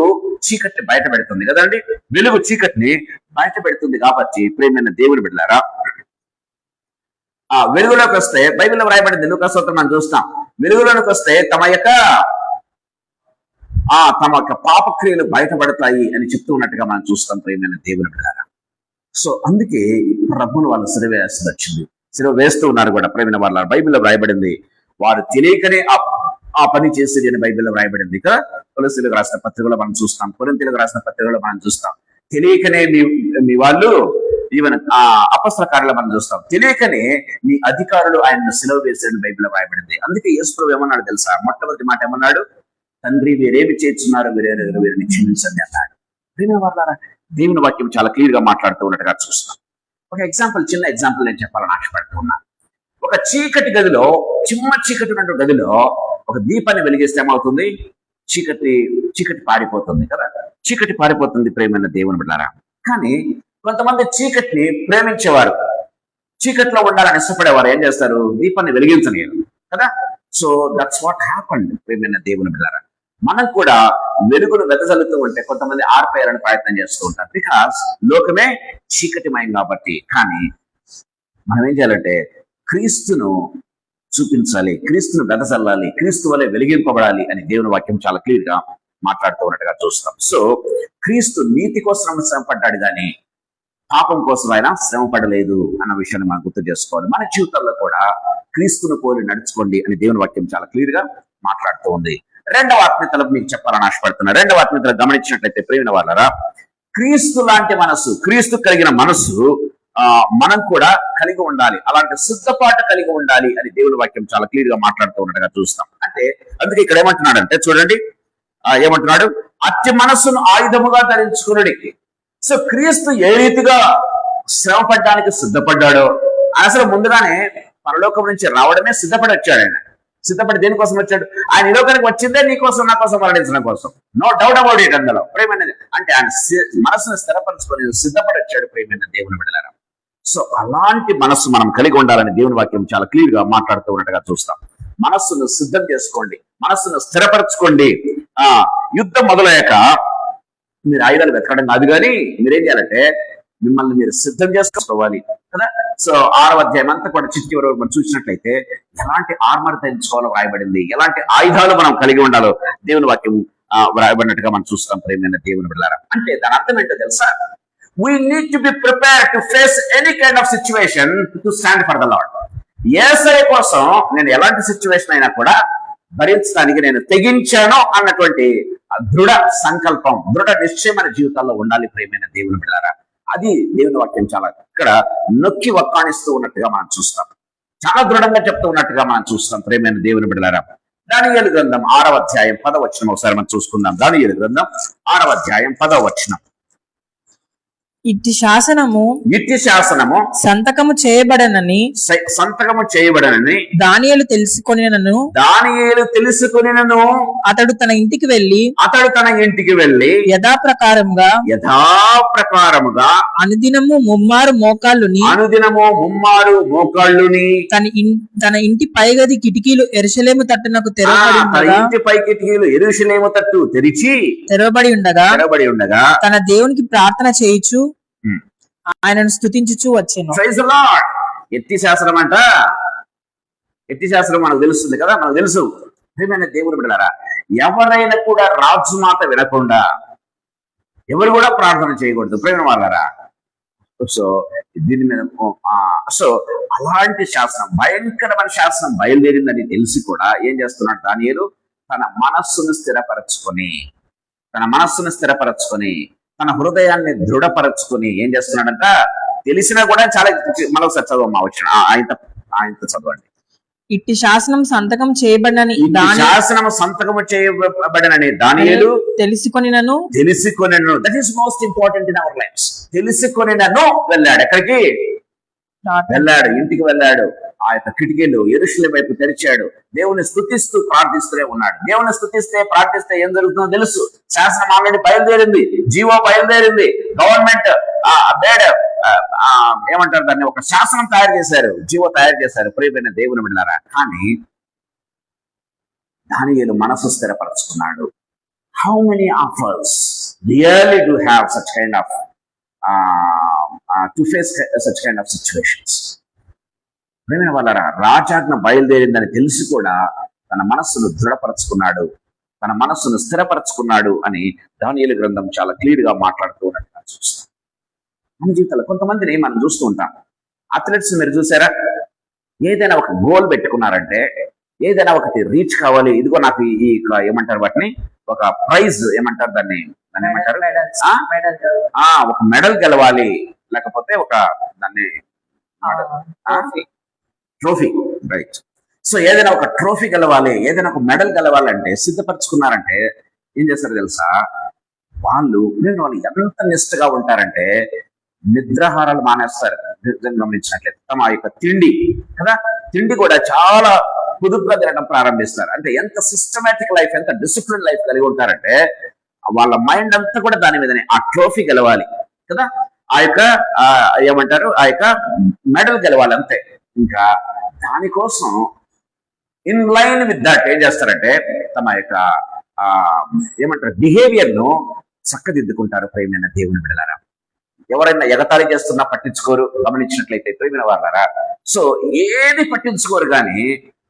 చీకటిని బయట పెడుతుంది కదండి. వెలుగు చీకటిని బయట పెడుతుంది కాబట్టి ప్రియమైన దేవుని బిడ్డలారా, ఆ వెలుగులోకి వస్తే బైబిల్లో రాయబడింది లూకాసు మనం చూస్తాం. వెలుగులోకి వస్తే తమ యొక్క పాపక్రియలు బయటపడతాయి అని చెప్తూ ఉన్నట్టుగా మనం చూస్తాం. ప్రియమైన దేవుని బిడ్డలారా, సో అందుకే ప్రభువును వాళ్ళు సిలువ వేయాల్సి వచ్చింది. సిలువ వేస్తూ ఉన్నారు కూడా. ప్రియమైన వాళ్ళ బైబిల్లో రాయబడింది, వారు తెలియకనే ఆ పని చేసేది అని బైబిల్లో రాయబడింది. ఇక్కడ కొలస్సీలకు రాసిన పత్రికలో మనం చూస్తాం, కొరింథీయులకు రాసిన పత్రికలో మనం చూస్తాం. తెలియకనే మీ వాళ్ళు ఈవెన్ అపొస్తలుల కార్యాలు మనం చూస్తాం. తెలియకనే మీ అధికారులు ఆయన సిలువ వేసారని బైబిల్లో రాయబడింది. అందుకే యేసు ప్రభు ఏమన్నాడు తెలుసా? మొట్టమొదటి మాట ఏమన్నాడు? తండ్రి వీరేమి చేస్తున్నారు, వీరిని క్షమించండి అన్నాడు. ప్రియమైన వాళ్ళారా, దేవుని వాక్యం చాలా క్లియర్ గా మాట్లాడుతూ ఉన్నట్టుగా చూస్తాం. ఒక ఎగ్జాంపుల్, చిన్న ఎగ్జాంపుల్ నేను చెప్పాలని ఆశపడుతూ ఉన్నా. ఒక చీకటి గదిలో, చిమ్మ చీకటి ఉన్న గదిలో ఒక దీపాన్ని వెలిగిస్తే ఏమవుతుంది? చీకటి పారిపోతుంది కదా. చీకటి పారిపోతుంది ప్రియమైన దేవుని బిడ్డలారా. కానీ కొంతమంది చీకటిని ప్రేమించేవారు, చీకటిలో ఉండాలని ఇష్టపడేవారు ఏం చేస్తారు? దీపాన్ని వెలిగించలేరు కదా. సో దట్స్ వాట్ హ్యాపెండ్ ప్రియమైన దేవుని బిడ్డలారా. మనం కూడా వెలుగును వెదజల్లుతూ ఉంటే కొంతమంది ఆర్పేయాలని ప్రయత్నం చేస్తూ ఉంటారు. బికాస్ లోకమే చీకటిమయం కాబట్టి. కానీ మనం ఏం చేయాలంటే క్రీస్తును చూపించాలి, క్రీస్తును వెదజల్లాలి, క్రీస్తు వలె వెలిగింపబడాలి అని దేవుని వాక్యం చాలా క్లియర్ గా మాట్లాడుతూ ఉన్నట్టుగా చూస్తాం. సో క్రీస్తు నీతి కోసం శ్రమపడ్డాడు కానీ పాపం కోసం ఆయన శ్రమ పడలేదు అన్న విషయాన్ని మనం గుర్తు చేసుకోవాలి. మన జీవితాల్లో కూడా క్రీస్తును పోలి నడుచుకోండి అని దేవుని వాక్యం చాలా క్లియర్ గా మాట్లాడుతూ ఉంది. రెండవ ఆత్మీయతలు మీకు చెప్పాలని ఆశపడుతున్నా. రెండవ ఆత్మీయతలు గమనించినట్లయితే ప్రియమైన వాళ్ళరా, క్రీస్తు లాంటి మనసు, క్రీస్తు కలిగిన మనసు మనం కూడా కలిగి ఉండాలి. అలాంటి సిద్ధపాటు కలిగి ఉండాలి అని దేవుని వాక్యం చాలా క్లియర్ గా మాట్లాడుతూ ఉన్నట్టుగా చూస్తాం. అంటే అందుకే ఇక్కడ ఏమంటున్నాడంటే చూడండి, ఏమంటున్నాడు, అట్టి మనస్సును ఆయుధముగా ధరించుకునుడి. సో క్రీస్తు ఏ రీతిగా శ్రమ పడ్డానికి సిద్ధపడ్డాడో, అసలు ముందుగానే పరలోకం నుంచి రావడమే సిద్ధపడి వచ్చాడు. ఆయన సిద్ధపడి దేనికోసం వచ్చాడు? ఆయన ఈ లోకానికి వచ్చిందే నీ కోసం, నా కోసం, మరణించడం కోసం. No doubt about it. అందులో ప్రేమైనది అంటే ఆయన మనసును స్థిరపరచుకొని సిద్ధపడి వచ్చాడు. ప్రేమైన దేవుని బిడ్డలారా, సో అలాంటి మనస్సు మనం కలిగి ఉండాలని దేవుని వాక్యం చాలా క్లియర్ గా మాట్లాడుతూ ఉన్నట్టుగా చూస్తాం. మనస్సును సిద్ధం చేసుకోండి, మనస్సును స్థిరపరచుకోండి. యుద్ధం మొదలయ్యాక మీరు ఆయుధాలు వెతకడం కాదు, కానీ మీరేం చేయాలంటే మిమ్మల్ని మీరు సిద్ధం చేసుకోవాలి కదా. సో 6వ అధ్యాయం అంతా కూడా చిట్టి వరకు మనం చూసినట్లయితే ఎలాంటి ఆర్మర్ ధరించుకోవాలో వ్రాయబడింది, ఎలాంటి ఆయుధాలు మనం కలిగి ఉండాలో దేవుని వాక్యం వ్రాయబడినట్టుగా మనం చూస్తాం. ప్రేమైన దేవుని బిడ్డలారా, అంటే దాని అర్థం ఏంటో తెలుసా? We need to be prepared to face any kind of situation to stand for the Lord. యేసయ్య కోసం నేను ఎలాంటి సిచ్యువేషన్ అయినా కూడా భరించడానికి నేను తెగించాను అన్నటువంటి దృఢ సంకల్పం, దృఢ నిశ్చయం మన జీవితాల్లో ఉండాలి. ప్రేమైన దేవుని బిడ్డలారా, అది దేవుని వాక్యం చాలా ఇక్కడ నొక్కి వక్కాణిస్తూ ఉన్నట్టుగా మనం చూస్తాం, చాలా దృఢంగా చెప్తూ ఉన్నట్టుగా మనం చూస్తాం. ప్రేమైన దేవుని బిడ్డలారా, దానియేలు గ్రంథం 6వ అధ్యాయం 10వ వచనం ఒకసారి మనం చూసుకుందాం. దానియేలు గ్రంథం 6వ అధ్యాయం 10వ వచనం. ఇట్టి శాసనము సంతకము చేయబడనని దానియేలు తెలుసుకొనినను అతడు తన ఇంటికి వెళ్లి యథాప్రకారముగా అనుదినము ముమ్మారు మోకాళ్ళుని తన ఇంటి పైగది కిటికీలు యెరూషలేము తట్టునకు తెరవబడి ఉండగా తన దేవునికి ప్రార్థన చేయుచు ఆయనను స్తుతించుచు వచ్చెను. ఎత్తి శాస్త్రం అంట, ఎత్తి శాస్త్రం మనకు తెలుస్తుంది కదా, మనకు తెలుసు. ప్రియమైన దేవుని బిడ్డలారా, ఎవరైనా కూడా రాజు మాట వినకుండా ఎవరు కూడా ప్రార్థన చేయకూడదు. ప్రియమైన వాళ్ళారా, సో దీని మీద అలాంటి శాస్త్రం, భయంకరమైన శాస్త్రం బయలుదేరిందని తెలిసి కూడా ఏం చేస్తున్నాడు దానియేలు? తన మనస్సును స్థిరపరచుకొని తన హృదయాన్ని దృఢపరచుకొని ఏం చేస్తున్నాడంట? తెలిసినా కూడా చాలా మరొకసారి చదవమ్మా వచ్చిన ఆయనతో చదవండి. ఇట్టి శాసనం సంతకం చేయబడినని దానియేలు తెలుసుకొనినను. That is most important in our lives. తెలుసుకొనినను వెళ్ళాడు. ఎక్కడికి వెళ్ళాడు? ఇంటికి వెళ్ళాడు. ఆ యొక్క కిటికీలు యెరూషలేము వైపు తెరిచాడు. దేవుని స్తుతిస్తూ ప్రార్థిస్తూనే ఉన్నాడు. దేవుని స్తుతిస్తే ప్రార్థిస్తే ఏం జరుగుతుందో తెలుసు. శాసనం ఆల్రెడీ బయలుదేరింది, జీవో బయలుదేరింది, గవర్నమెంట్ ఏమంటారు దాన్ని, ఒక శాసనం తయారు చేశారు, జీవో తయారు చేశారు. ప్రియమైన దేవుని బిడ్డలారా, కానీ దానియేలు మనసు స్థిరపరచుకున్నాడు. How many of us really do have such kind of to face such kind of situations? ప్రేమైన వాళ్ళారా, రాజాజ్ఞ బయలుదేరిందని తెలిసి కూడా తన మనస్సును దృఢపరచుకున్నాడు, తన మనస్సును స్థిరపరచుకున్నాడు అని దానియేలు గ్రంథం చాలా క్లియర్ గా మాట్లాడుతూ ఉన్నట్టుగా చూస్తాం. మన జీవితంలో కొంతమందిని మనం చూస్తూ ఉంటాం. అథ్లెట్స్ మీరు చూసారా? ఏదైనా ఒక గోల్ పెట్టుకున్నారంటే, ఏదైనా ఒకటి రీచ్ కావాలి, ఇదిగో నాకు ఈ ఏమంటారు వాటిని, ఒక ప్రైజ్ ఏమంటారు దాన్ని ఏమంటారు, ఒక మెడల్ గెలవాలి, లేకపోతే ఒక దాన్ని ట్రోఫీ, రైట్. సో ఏదైనా ఒక ట్రోఫీ గెలవాలి, ఏదైనా ఒక మెడల్ గెలవాలంటే సిద్ధపరచుకున్నారంటే ఏం చేస్తారు తెలుసా? వాళ్ళు ఎంత నిష్ఠగా ఉంటారంటే నిద్రాహారాలు మానేస్తారు. గమనించినట్లయితే తమ యొక్క తిండి కదా, తిండి కూడా చాలా పొదుపుగా తినడం ప్రారంభిస్తారు. అంటే ఎంత సిస్టమేటిక్ లైఫ్, ఎంత డిసిప్లిన్ లైఫ్ కలిగి ఉంటారంటే వాళ్ళ మైండ్ అంతా కూడా దాని మీదనే, ఆ ట్రోఫీ గెలవాలి కదా, ఆ యొక్క ఏమంటారు, ఆ యొక్క మెడల్ గెలవాలి, అంతే. ఇంకా దానికోసం ఇన్ లైన్ విత్ దట్ ఏం చేస్తారంటే తమ యొక్క ఏమంటారు బిహేవియర్ ను చక్కదిద్దుకుంటారు. ప్రేమైన దేవుని బిడ్డలారా, ఎవరైనా ఎగతాళి చేస్తున్నా పట్టించుకోరు. గమనించినట్లయితే ప్రేమైన వాళ్ళారా, సో ఏది పట్టించుకోరు కానీ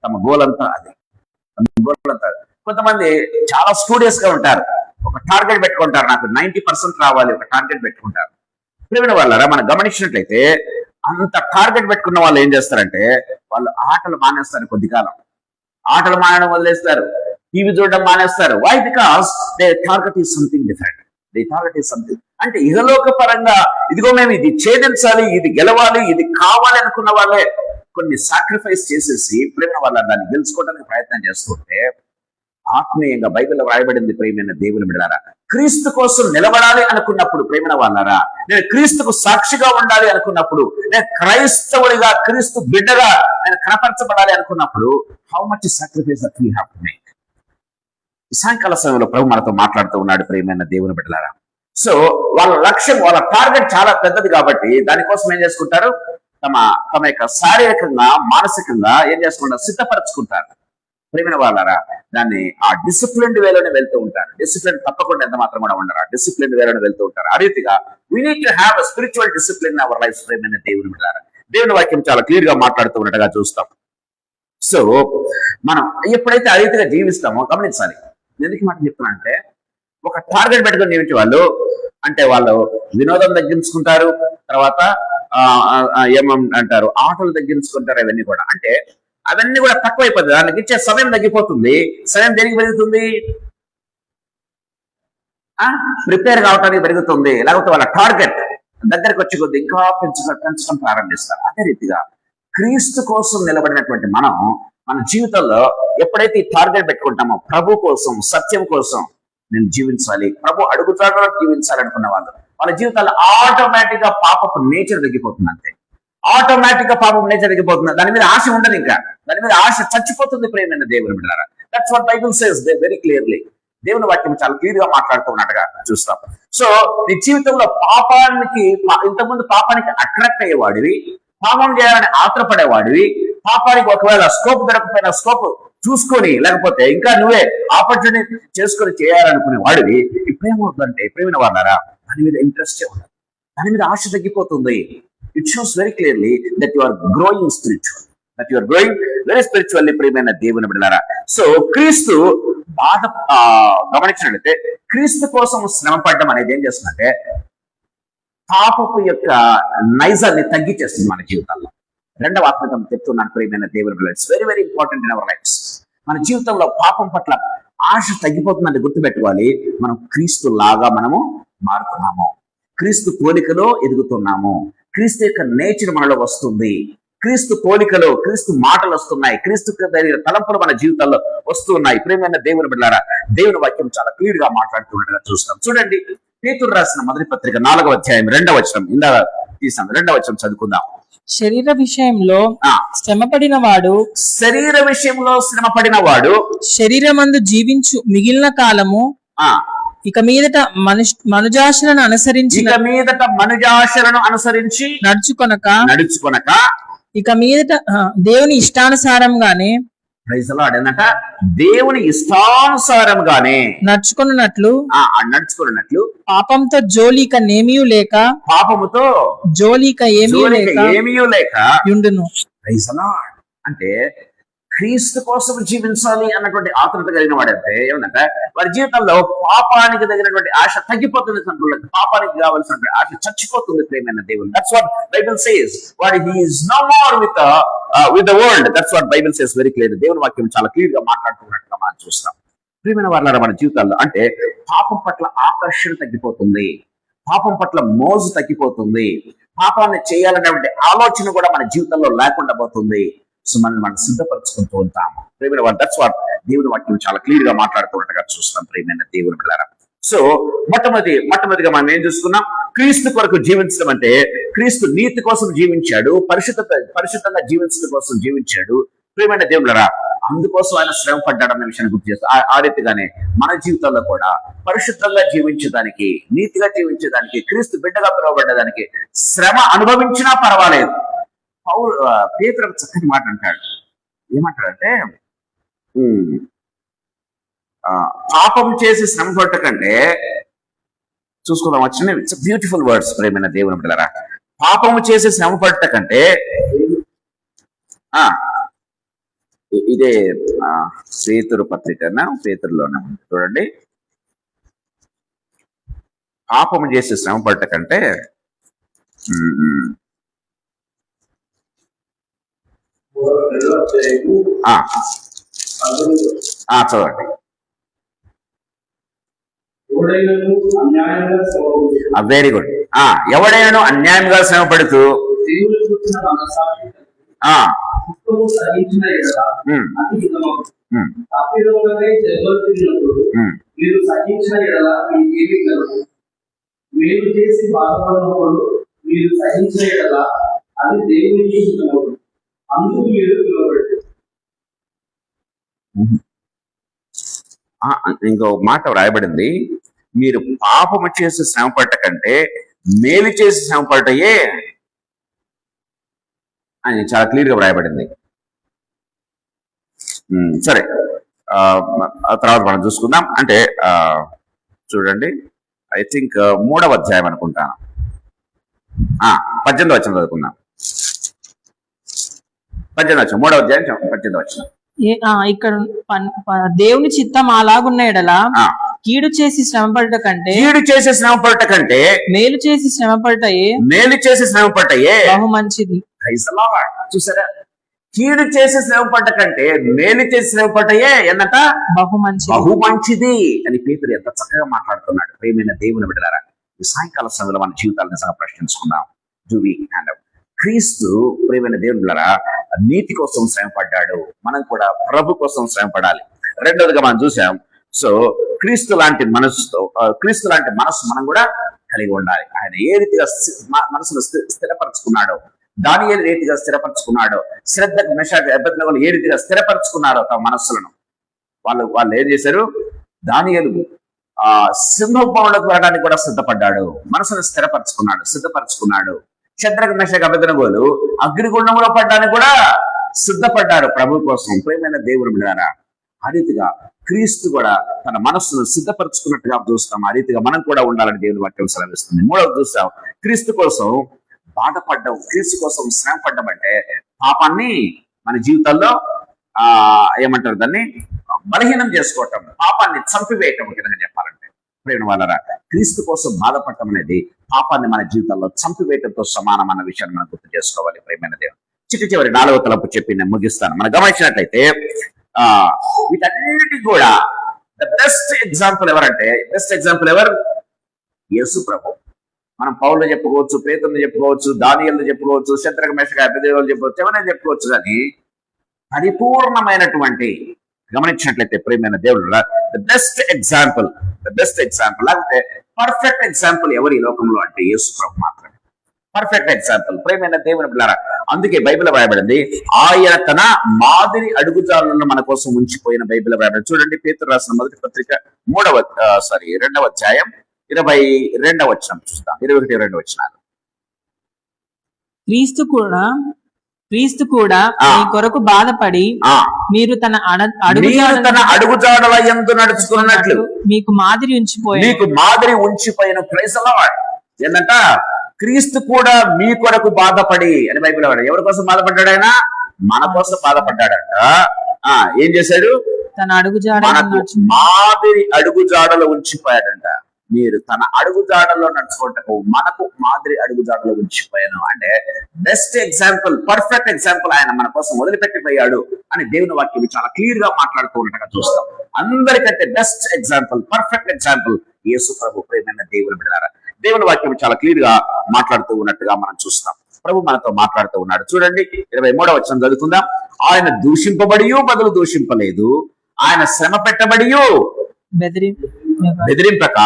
తమ గోల్ అంతా అది. కొంతమంది చాలా స్టూడియస్ గా ఉంటారు, ఒక టార్గెట్ పెట్టుకుంటారు, నాకు 90% రావాలి, ఒక టార్గెట్ పెట్టుకుంటారు. ప్రియమైన వాళ్ళారా, మనం గమనించినట్లయితే అంత టార్గెట్ పెట్టుకున్న వాళ్ళు ఏం చేస్తారంటే వాళ్ళు ఆటలు మానేస్తారు, కొద్ది కాలం ఆటలు మానడం వదిలేస్తారు, టీవీ చూడడం మానేస్తారు. Why? Because they target is something different. They target is something అంటే ఇహలోక పరంగా ఇదిగో మేము ఇది ఛేదించాలి, ఇది గెలవాలి, ఇది కావాలి అనుకున్న వాళ్ళే కొన్ని సాక్రిఫైస్ చేసేసి ప్రేమ వాళ్ళ దాన్ని గెలుచుకోవడానికి ప్రయత్నం చేస్తుంటే ఆత్మీయంగా బైబిల్లో రాయబడింది ప్రేమైన దేవుని బిడ్డలారా, క్రీస్తు కోసం నిలబడాలి అనుకున్నప్పుడు ప్రేమైన వాళ్ళారా, నేను క్రీస్తుకు సాక్షిగా ఉండాలి అనుకున్నప్పుడు, నేను క్రైస్తవుడిగా క్రీస్తు బిడ్డగా నేను కనపరచబడాలి అనుకున్నప్పుడు how much sacrifice that we have to make. సాయంకాల సమయంలో ప్రభు మనతో మాట్లాడుతూ ఉన్నాడు ప్రేమైన దేవుని బిడ్డలారా. సో వాళ్ళ లక్ష్యం, వాళ్ళ టార్గెట్ చాలా పెద్దది కాబట్టి దానికోసం ఏం చేసుకుంటారు, తమ యొక్క శారీరకంగా మానసికంగా ఏం చేసుకుంటారు, సిద్ధపరచుకుంటారు. ప్రేమైన వాళ్ళారా, దాన్ని ఆ డిసిప్లిన్డ్ వేలోనే వెళ్తూ ఉంటారు. డిసిప్లిన్ తప్పకుండా ఎంత మాత్రం కూడా ఉండరు, ఆ డిసిప్లిన్ వేలోనే వెళ్తూ ఉంటారు. ఆ రీతిగా we need to have a spiritual discipline in our life. ప్రేమైన దేవుని బిడ్డలారా, దేవుని వాక్యం చాలా క్లియర్ గా మాట్లాడుతూ ఉన్నట్టుగా చూస్తాం. సో మనం ఎప్పుడైతే ఆ రీతిగా జీవిస్తామో గమనించాలి. ఎందుకు మాట చెప్తున్నా అంటే, ఒక టార్గెట్ పెట్టుకొని జీవించే వాళ్ళు అంటే వాళ్ళు వినోదం తగ్గించుకుంటారు, తర్వాత ఏమంటారు ఆటలు తగ్గించుకుంటారు. అవన్నీ కూడా అంటే అవన్నీ కూడా తక్కువైపోతుంది, దానికి ఇచ్చే సమయం తగ్గిపోతుంది. సమయం దేనికి పెరుగుతుంది, ప్రిపేర్ కావడానికి పెరుగుతుంది. లేకపోతే వాళ్ళ టార్గెట్ దగ్గరకు వచ్చి కొద్ది ఇంకా పెంచడం ప్రారంభిస్తారు. అదే రీతిగా క్రీస్తు కోసం నిలబడినటువంటి మనం మన జీవితంలో ఎప్పుడైతే ఈ టార్గెట్ పెట్టుకుంటామో, ప్రభు కోసం, సత్యం కోసం నేను జీవించాలి, ప్రభు అడుగుతాడో జీవించాలి అనుకున్న వాళ్ళ జీవితాల్లో ఆటోమేటిక్ గా పాపపు నేచర్ తగ్గిపోతుంది. అంతే, ఆటోమేటిక్ గా పాపపు నేచర్ తగ్గిపోతుంది. దాని మీద ఆశ ఉండదు, ఇంకా దాని మీద ఆశ చచ్చిపోతుంది. ప్రేమైన దేవుని బిడ్డలారా, that's what Bible says very clearly. దేవుని వాక్యం చాలా క్లియర్ గా మాట్లాడుతూ ఉన్నట్టుగా చూస్తాం. సో నీ జీవితంలో ఇంతకుముందు పాపానికి అట్రాక్ట్ అయ్యేవాడివి, పాపం చేయాలని ఆత్రపడేవాడివి, పాపానికి ఒకవేళ స్కోప్ దొరకపోయినా స్కోప్ చూసుకొని, లేకపోతే ఇంకా నువ్వే ఆపర్చునిటీ చేసుకొని చేయాలనుకునే వాడివి, ఇప్పుడేమవుతుందంటే ప్రేమైన వాళ్ళారా, దాని మీద ఇంట్రెస్టే ఉండదు, దాని మీద ఆశ తగ్గిపోతుంది. It shows very clearly that you are growing spiritual, that you are growing very spiritually. ప్రియమైన దేవుని బిడ్డలారా, సో క్రీస్తు గమనించినట్లయితే క్రీస్తు కోసం శ్రమ పడడం అనేది ఏం చేస్తుందంటే పాపపు యొక్క నైజాన్ని తగ్గించేస్తుంది మన జీవితాల్లో. రెండవ ఆత్మీయత చెప్తున్నాను ప్రియమైన దేవుని బిడ్డలారా, it's very very important in our lives. మన జీవితంలో పాపం పట్ల ఆశ తగ్గిపోతుందని గుర్తుపెట్టుకోవాలి. మనం క్రీస్తు లాగా మనము మారుతున్నాము, క్రీస్తు పోలికలో ఎదుగుతున్నాము, క్రీస్తు యొక్క నేచర్ మనలో వస్తుంది, క్రీస్తు పోలికలో క్రీస్తు మాటలు వస్తున్నాయి, క్రీస్తు తలంపులు మన జీవితాల్లో వస్తున్నాయి. ప్రియమైన దేవుని బిడ్డలారా, దేవుని వాక్యం చాలా క్లియర్ గా మాట్లాడుతున్నట్టుగా చూస్తాం. చూడండి, పేతురు రాసిన మొదటి పత్రిక 4వ అధ్యాయం 2వ వచనం, ఇందాక తీసాం, 2వ వచనం చదువుకుందాం. శరీర విషయంలో శ్రమపడిన వాడు శరీరమందు జీవించు మిగిలిన కాలము ఇక మీదట మనుజాశలను అనుసరించి నడుచుకొనక ఇక మీదట దేవుని ఇష్టానుసారంగానే ఏంటంట, దేవుని ఇష్టానుసారంగానే నడుచుకున్నట్లు పాపంతో జోలిక నేమియు లేక పాపముతో జోలిక ఏమీ లేక యుండును. అంటే క్రీస్తు కోసం జీవించాలి అన్నటువంటి ఆతృత కలిగిన వాడంటే ఏమంటే వారి జీవితంలో పాపానికి తగినటువంటి ఆశ తగ్గిపోతుంది, పాపానికి కావాల్సినటువంటి ఆశ చచ్చిపోతుంది. ప్రేమైన దేవుని, that's what Bible says. What he is no more with the world. That's what Bible says very clear. దేవుని వాక్యం చాలా క్లియర్ గా మాట్లాడుతున్నట్టుగా మనం చూస్తాం. ప్రియమైన వారులారా, మన జీవితాల్లో అంటే పాపం పట్ల ఆకర్షణ తగ్గిపోతుంది, పాపం పట్ల మోజు తగ్గిపోతుంది, పాపాన్ని చేయాలనేటువంటి ఆలోచన కూడా మన జీవితంలో లేకుండా పోతుంది. సో మనం సిద్ధపరచుకుంటూ ఉంటాం. ప్రియమైన వారు, దట్స్ వాట్ దేవుని వాక్యం చాలా క్లియర్ గా మాట్లాడుతున్నట్టుగా చూస్తాం. ప్రియమైన దేవుని బిడ్డలారా, సో మొట్టమొదటిగా మనం ఏం చూసుకున్నాం, క్రీస్తు కొరకు జీవించడం అంటే క్రీస్తు నీతి కోసం జీవించాడు, పరిశుద్ధంగా జీవించడం కోసం జీవించాడు. ప్రియమైన దేవుడురా, అందుకోసం ఆయన శ్రమ పడ్డాడన్న విషయాన్ని గుర్తు చేస్తాం. ఆ రీతిగానే మన జీవితంలో కూడా పరిశుద్ధంగా జీవించడానికి, నీతిగా జీవించడానికి, క్రీస్తు బిడ్డగా పిలువబడ్డదానికి శ్రమ అనుభవించినా పర్వాలేదు. పేతురు చక్కని మాట అంటాడు. ఏమంటాడంటే, పాపం చేసి శ్రమ పట్టకంటే, చూసుకుందాం వచ్చిన ఇట్స్ బ్యూటిఫుల్ వర్డ్స్. ప్రేమైన దేవుని బిడ్డలారా, పాపము చేసి శ్రమ పట్టకంటే, ఇదే పేతురు పత్రికన పేతురులోనే చూడండి, పాపము చేసి శ్రమ పట్టకంటే చదవండి. Very good. ఎవడైనా అన్యాయంగా శ్రమ పడుతూ మీరు సహించిన ఎడల మీకేమి కలదు. మీరు చేసి బాధపడినప్పుడు మీరు సహించిన ఎడల అది దేవునికి హితమగును. అందుకు మీరు పిలువబడి. ఇంకో మాట వ్రాయబడింది, మీరు పాపము చేసి శ్రమపడ్డ కంటే మేలు చేసి శ్రమపడ్డయే అని చాలా క్లియర్ గా వ్రాయబడింది. సరే, ఆ తర్వాత మనం చూసుకుందాం. అంటే చూడండి, ఐ థింక్ 3వ అధ్యాయం అనుకుంటాను. 18వ వచనం చదువుకుందాం. 18వ వచనం, 3వ అధ్యాయం 18వ వచనం. ఇక్కడ దేవుని చిత్తం అలాగున్న ఎడల కీడు చేసి శ్రమపడ్డ కంటే మేలు చేసి శ్రమపడ్డయే బహు మంచిది. చూసారా, కీడు చేసి శ్రమపడ్డ కంటే మేలు చేసి శ్రమపడ్డయే ఎన్నట బహు మంచిది అని పేతురు ఎంత చక్కగా మాట్లాడుతున్నాడు. ప్రియమైన దేవుని బిడ్డలారా, ఈ సాయంకాల సమయంలో మన జీవితాలను నిజంగా ప్రశ్నించుకుందాం. క్రీస్తు ప్రియమైన దేవుని బిడ్డలారా నీతి కోసం శ్రమపడ్డాడు. మనం కూడా ప్రభు కోసం శ్రమపడాలి. రెండవదిగా మనం చూసాం, సో క్రీస్తు లాంటి మనస్సు మనం కూడా కలిగి ఉండాలి. ఆయన ఏ రీతిగా మనసును స్థిరపరచుకున్నాడో, దానియేలు ఏ రీతిగా స్థిరపరచుకున్నాడో, శ్రద్ధకు మెషాకు అబేద్నెగోలు ఏ రీతిగా స్థిరపరచుకున్నాడో తమ మనస్సులను, వాళ్ళు ఏం చేశారు? దానియేలు సింహభవనంలోకి వెళ్ళడానికి కూడా సిద్ధపడ్డాడు. మనసును సిద్ధపరచుకున్నాడు. షద్రకు మెషకు అబేద్నెగోలు అగ్నిగుండంలో పడ్డానికి కూడా సిద్ధపడ్డారు ప్రభు కోసం. ప్రియమైన దేవుని బిడ్డలారా, ఆ రీతిగా క్రీస్తు కూడా తన మనస్సును సిద్ధపరచుకున్నట్టుగా చూస్తాం. ఆ రీతిగా మనం కూడా ఉండాలని దేవుని వాక్యం సెలవిస్తుంది. 3వది చూస్తాం, క్రీస్తు కోసం బాధపడ్డం, క్రీస్తు కోసం శ్రమ పడ్డం అంటే పాపాన్ని మన జీవితాల్లో ఏమంటారు దాన్ని బలహీనం చేసుకోవటం, పాపాన్ని చంపివేయటం. ఒక విధంగా చెప్పాలంటే ప్రేమ వాళ్ళరా, క్రీస్తు కోసం బాధపడటం అనేది పాపాన్ని మన జీవితాల్లో చంపివేయటంతో సమానం అన్న విషయాన్ని మనం గుర్తు చేసుకోవాలి. ప్రేమైన దేవుడు చివరి 4వ తలంపు చెప్పి నేను ముగిస్తాను. మనం గమనించినట్లయితే వీటన్నిటికీ కూడా బెస్ట్ ఎగ్జాంపుల్ ఎవరు? యేసు ప్రభు. మనం పౌలు చెప్పుకోవచ్చు, పేతురుని చెప్పుకోవచ్చు, దానియేలుని చెప్పుకోవచ్చు, శద్రకు మెషకు అబేద్నెగోలు చెప్పుకోవచ్చు, ఎవరైనా చెప్పుకోవచ్చు. కానీ పరిపూర్ణమైనటువంటి, గమనించినట్లయితే ప్రియమైన దేవుడు, ద బెస్ట్ ఎగ్జాంపుల్ లేకపోతే పర్ఫెక్ట్ ఎగ్జాంపుల్ ఎవరు ఈ లోకంలో అంటే యేసు ప్రభు మాత్రమే. Perfect example. ప్రియమైన దేవుని బిడ్డలారా, అందుకే బైబిల్ రాయబడింది, ఆయన తన మాదిరి అడుగుజాడలను మన కోసం ఉంచిపోయిన బైబిల్ రాయబడింది. చూడండి, పేతురు రాసిన మొదటి పత్రిక 2వ అధ్యాయం 22వ వచనం చూస్తాం. 21-22 వచనాలు. క్రీస్తు కూడా మీ కొరకు బాధపడి మీరు తన అడుగుజాడల యందు నడుచుకున్నట్లు మీకు మాదిరి ఉంచిపోయిన ప్రైజ్ ది లార్డ్. ఏంటంట? క్రీస్తు కూడా మీ కొరకు బాధపడి అని బైబిల్ వాడు. ఎవరి కోసం బాధపడ్డాడు? ఆయన మన కోసం బాధపడ్డాడంట. ఏం చేశాడు? తన మాదిరి అడుగుజాడలో ఉంచిపోయాడంట. మీరు తన అడుగుజాడల్లో నడుచుకుంటకు మనకు మాదిరి అడుగుజాడలో ఉంచిపోయాను అంటే బెస్ట్ ఎగ్జాంపుల్, పర్ఫెక్ట్ ఎగ్జాంపుల్ ఆయన మన కోసం వదిలిపెట్టిపోయాడు అని దేవుని వాక్యం చాలా క్లియర్ గా మాట్లాడుతూ ఉన్నట్టుగా చూస్తాం. అందరికంటే బెస్ట్ ఎగ్జాంపుల్, పర్ఫెక్ట్ ఎగ్జాంపుల్ యేసు ప్రభు. ప్రియమైన దేవుని బిడ్డలారా, దేవుని వాక్యం చాలా క్లియర్ గా మాట్లాడుతూ ఉన్నట్టుగా మనం చూస్తాం. ప్రభు మనతో మాట్లాడుతూ ఉన్నాడు. చూడండి, 23వ వచనం చదువుకుందాం. ఆయన దూషింపబడియు బదులు దూషింపలేదు, ఆయన శ్రమ పెట్టబడియు బెదిరింపక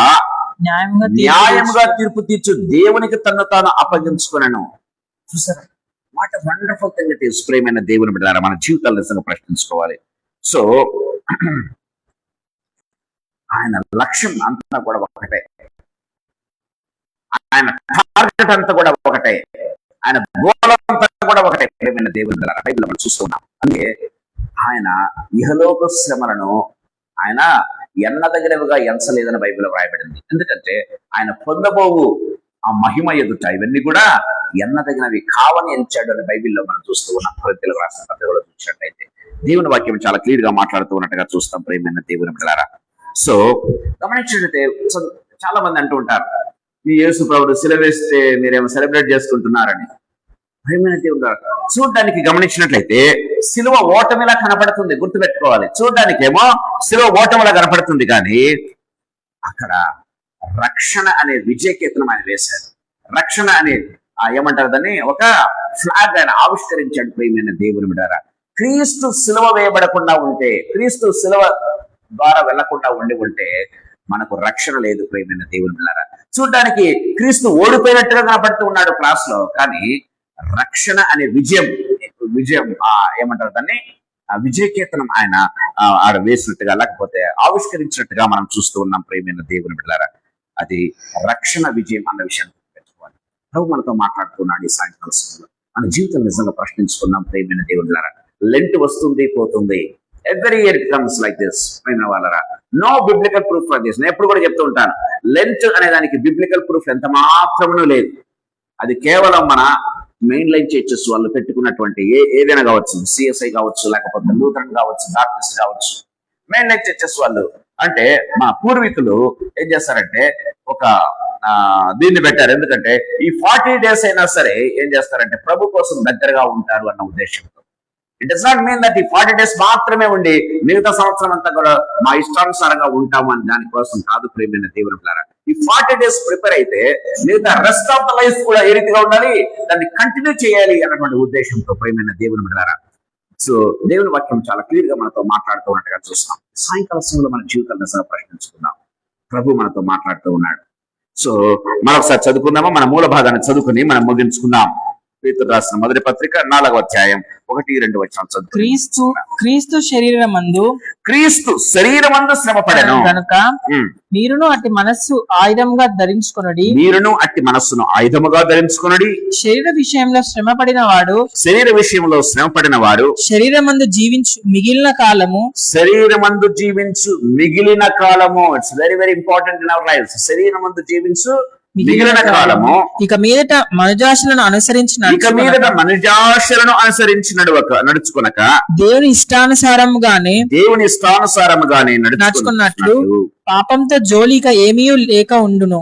న్యాయముగా తీర్పు తీర్చు దేవునికి తను తాను అప్పగించుకున్నాను. చూసారా, what wonderful thing it is. ప్రియమైన దేవుని బిడ్డలారా, మన జీవితాలు నిజంగా ప్రశ్నించుకోవాలి. సో ఆయన లక్ష్యం అంతా కూడా ఒకటే, ఆయన టార్గెట్ అంతా కూడా ఒకటే, ఆయన గోల్ అంతా కూడా ఒకటే. ప్రియమైన దేవుని బిడ్డలారా, బైబిల్ మనం చూస్తున్నాం. అందుకే ఆయన ఇహలోక శ్రమలను ఆయన ఎన్నదగినవిగా ఎంచలేదని బైబిల్ రాయబడింది. ఎందుకంటే ఆయన పొందబోవు ఆ మహిమ ఎదుట ఇవన్నీ కూడా ఎన్నదగినవి కావని ఎంచాడు అని బైబిల్లో మనం చూస్తూ ఉన్నాం. కొరింథీయులకు రాసిన పత్రికలో చూసినట్లయితే దేవుని వాక్యం చాలా క్లియర్ గా మాట్లాడుతూ ఉన్నట్టుగా చూస్తాం. ప్రియమైన దేవుని బిడ్డలారా, సో గమనించినట్లయితే చాలా మంది అంటూ ఉంటారు, మీ యేసు ప్రభుడు సిలువ వేస్తే మీరేమో సెలబ్రేట్ చేసుకుంటున్నారని. ప్రియమైన దేవుడు, చూడడానికి గమనించినట్లయితే సిలువ ఓటమిలా కనపడుతుంది, గుర్తుపెట్టుకోవాలి. చూడడానికేమో సిలువ ఓటమిలా కనపడుతుంది, కానీ అక్కడ రక్షణ అనే విజయకేతనం ఆయన వేశారు. రక్షణ అనే ఏమంటారు దాన్ని, ఒక ఫ్లాగ్ ఆయన ఆవిష్కరించాడు. ప్రియమైన దేవుని బిడ్డారా, క్రీస్తు సిలువ వేయబడకుండా ఉంటే, క్రీస్తు సిలువ ద్వారా వెళ్లకుండా ఉంటే మనకు రక్షణ లేదు. ప్రియమైన దేవుని బిడ్డారా, చూడడానికి క్రీస్తు ఓడిపోయినట్టుగా కనపడుతూ ఉన్నాడు క్లాస్ లో, కానీ రక్షణ అనే విజయం ఏమంటారు దాన్ని, విజయకేతనం ఆయన ఆడ వేసినట్టుగా, లేకపోతే ఆవిష్కరించినట్టుగా మనం చూస్తూ ఉన్నాం. ప్రియమైన దేవుని బిడ్డలారా, అది రక్షణ విజయం అన్న విషయాన్ని పెట్టుకోవాలి. ప్రభు మనతో మాట్లాడుతున్నాడు ఈ సాయంకాల సమయంలో. మన జీవితం నిజంగా ప్రశ్నించుకున్నాం. ప్రియమైన దేవుని బిడ్డలారా, లెంట్ వస్తుంది పోతుంది, every year it comes like this. ప్రియమైన వాళ్ళరా, no biblical proof for this. నేను ఎప్పుడు కూడా చెప్తూ ఉంటాను, లెంట్ అనే దానికి బిబ్లికల్ ప్రూఫ్ ఎంత మాత్రమూ లేదు. అది కేవలం మన మెయిన్ లైన్ చర్చెస్ వాళ్ళు పెట్టుకున్నటువంటి ఏదైనా కావచ్చు, సిఎస్ఐ కావచ్చు, లేకపోతే లూథరన్ కావచ్చు, బాప్టిస్ట్ కావచ్చు, మెయిన్ లైన్ చర్చెస్ వాళ్ళు, అంటే మా పూర్వీకులు ఏం చేస్తారంటే ఒక దీన్ని పెట్టారు. ఎందుకంటే ఈ 40 days అయినా సరే ఏం చేస్తారంటే ప్రభు కోసం దగ్గరగా ఉంటారు అన్న ఉద్దేశంతో. It does not mean that ఈ 40 days మాత్రమే ఉండి మిగతా సంవత్సరం అంతా కూడా మా ఇష్టానుసారంగా ఉంటాము అని దానికోసం కాదు. ప్రియమైన దేవుని పిల్లరా, ఈ 40 days ప్రిపేర్ అయితే మిగతా రెస్ట్ ఆఫ్ ద లైఫ్ కూడా ఏ రీతిగా ఉండాలి, దాన్ని కంటిన్యూ చేయాలి అన్నటువంటి ఉద్దేశంతో. ప్రియమైన దేవుని పిల్లరా, సో దేవుని వాక్యం చాలా క్లియర్ గా మనతో మాట్లాడుతూ ఉన్నట్టుగా చూస్తాం. సాయంకాల సమయంలో మన జీవితాన్ని సహా ప్రశ్నించుకుందాం. ప్రభు మనతో మాట్లాడుతూ ఉన్నాడు. సో మరొకసారి చదువుకుందామా? మన మూల భాగాన్ని చదువుకుని మనం ముగించుకుందాం. పేతురు రాసిన మొదటి పత్రిక 4వ అధ్యాయం 1-2 వచనాలు చదువు. క్రీస్తు శరీరమందు శ్రమ పడెను గనుక మీరును అట్టి మనస్సు ఆయుధముగా ధరించుకొనుడి. శరీర విషయంలో శ్రమ పడిన వాడు శరీరమందు జీవించు మిగిలిన కాలము. It's very very important in our life. శరీరమందు జీవించు మిగిలిన కాలము ఇక మీదట మనుజాశలను అనుసరించి నడుచుకొనక దేవుని ఇష్టానుసారముగానే నడుచుకున్నట్లు పాపంతో జోలిక ఏమీ లేక ఉండును.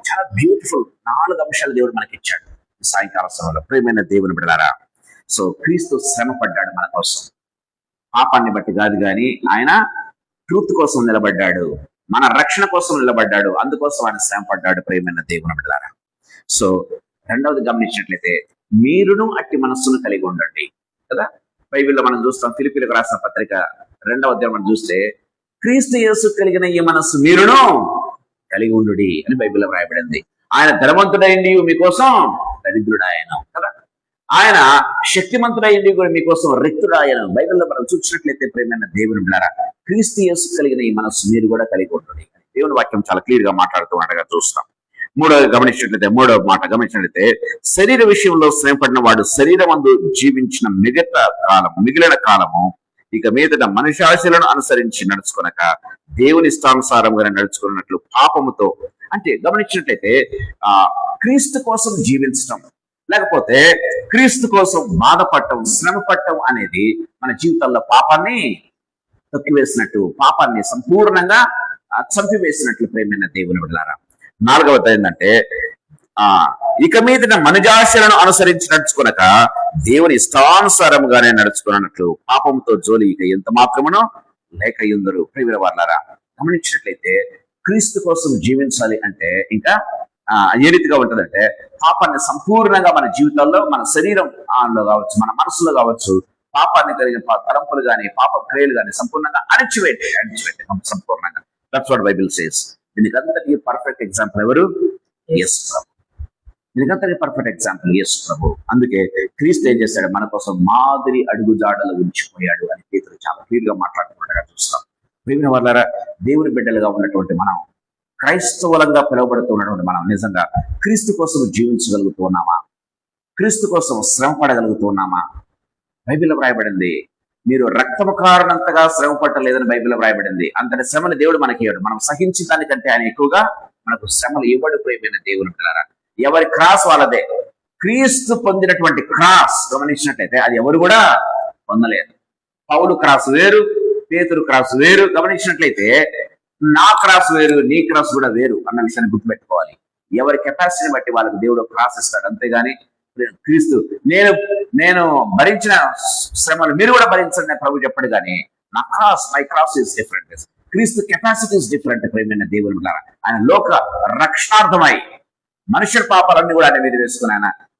చాలా బ్యూటిఫుల్ 4 అంశాలు దేవుడు మనకి ఇచ్చాడు సాయంకాల సమయంలో. ప్రియమైన దేవుని బిడ్డలారా, సో క్రీస్తు శ్రమ పడ్డాడు మన కోసం. పాపాన్ని బట్టి కాదు, కానీ ఆయన ట్రూత్ కోసం నిలబడ్డాడు, మన రక్షణ కోసం నిలబడ్డాడు, అందుకోసం ఆయన శ్రమ పడ్డాడు. ప్రియమైన దేవుని బిడ్డలారా, సో రెండవది గమనించినట్లయితే మీరును అట్టి మనస్సును కలిగి ఉండండి కదా. బైబిల్లో మనం చూస్తాం, ఫిలిప్పీలకు రాసిన పత్రిక 2వ అధ్యాయం మనం చూస్తే క్రీస్తు యేసు కలిగిన ఈ మనస్సు మీరును కలిగి ఉండుడి అని బైబిల్లో వ్రాయబడింది. ఆయన ధనవంతుడైంది మీకోసం దరిద్రుడాయను కదా, ఆయన శక్తిమంతుడైంది కూడా మీకోసం రిక్తుడాయను. బైబిల్లో మనం చూసినట్లయితే ప్రియమైన దేవుని బిడ్డలారా, క్రీస్తు యేసు కలిగిన ఈ మనస్సు మీరు కూడా కలిగి ఉంటుంది. దేవుని వాక్యం చాలా క్లియర్ గా మాట్లాడుతూ ఉండగా చూస్తాం. మూడవ మాట గమనించినట్లయితే శరీర విషయంలో శ్రమపడిన వాడు శరీరమందు జీవించిన మిగిలిన కాలము ఇక మీదట మనుష్యాశలను అనుసరించి నడుచుకొనక దేవుని ఇష్టానుసారంగా నడుచుకున్నట్లు పాపముతో. అంటే గమనించినట్లయితే క్రీస్తు కోసం జీవించడం, లేకపోతే క్రీస్తు కోసం బాధపడటం, శ్రమ పడటం అనేది మన జీవితాల్లో పాపాన్ని తొక్కివేసినట్టు, పాపాన్ని సంపూర్ణంగా చంపివేసినట్లు. ప్రేమైన దేవుని బిడ్డలారా, 4వది ఏంటంటే ఇక మీదట మనుజాశలను అనుసరించి నడుచుకొనక దేవుని ఇష్టానుసారముగానే నడుచుకున్నట్లు పాపంతో జోలి ఇక ఎంత మాత్రమునో లేక యుందరు. ప్రియమైన వారలారా, గమనించినట్లయితే క్రీస్తు కోసం జీవించాలి అంటే ఇంకా ఏ రీతిగా ఉంటుందంటే పాపాన్ని సంపూర్ణంగా మన జీవితాల్లో, మన శరీరంలో కావచ్చు, మన మనసులో కావచ్చు, పాపాన్ని కలిగిన తలంపులు కానీ పాప క్రియలు కానీ సంపూర్ణంగా అణిచివేయండి సంపూర్ణంగా. That's what Bible says. దీనికంతటి పర్ఫెక్ట్ ఎగ్జాంపుల్ ఎవరు? యేసు ప్రభు. దీనికంతటి పర్ఫెక్ట్ ఎగ్జాంపుల్ యేసు ప్రభు. అందుకే క్రీస్తు ఏం చేశాడు? మన కోసం మాదిరి అడుగుజాడలు ఉంచిపోయాడు అని పేతురు చాలా క్లియర్ గా మాట్లాడుతున్నట్టుగా చూస్తాం. ప్రియమైన వారలారా, దేవుని బిడ్డలుగా ఉన్నటువంటి మనం, క్రైస్తవులంగా పిలువబడుతూ ఉన్నటువంటి మనం నిజంగా క్రీస్తు కోసం జీవించగలుగుతూ ఉన్నామా? క్రీస్తు కోసం శ్రమ పడగలుగుతున్నామా? బైబిల్లో వ్రాయబడింది, మీరు రక్తము కారణంతగా శ్రమ పట్టలేదని బైబిల్లో వ్రాయబడింది. అంతటి శ్రమను దేవుడు మనకి ఇవ్వడు, మనం సహించిన దానికంటే ఆయన ఎక్కువగా మనకు శ్రమలు ఇవ్వడు. ప్రియమైన దేవుని పిల్లరా, ఎవరి క్రాస్ వాళ్ళదే. క్రీస్తు పొందినటువంటి క్రాస్ గమనించినట్లయితే అది ఎవరు కూడా పొందలేదు. పౌలు క్రాస్ వేరు, పేతురు క్రాస్ వేరు. గమనించినట్లయితే నా క్రాస్ వేరు, నీ క్రాస్ కూడా వేరు అన్న విషయాన్ని గుర్తుపెట్టుకోవాలి. ఎవరి కెపాసిటీని బట్టి వాళ్ళకి దేవుడు క్రాస్ ఇస్తాడు. అంతేగాని క్రీస్తు నేను భరించిన శ్రమలు మీరు కూడా భరించండి ప్రభు చెప్పడు. కానీ నా cross, my cross is different. క్రీస్తు కెపాసిటీ ఇస్ డిఫరెంట్. ప్రేమైన దేవుని ద్వారా ఆయన లోక రక్షణార్థమై మనుషుల పాపాలన్నీ కూడా ఆయన మీద వేసుకుని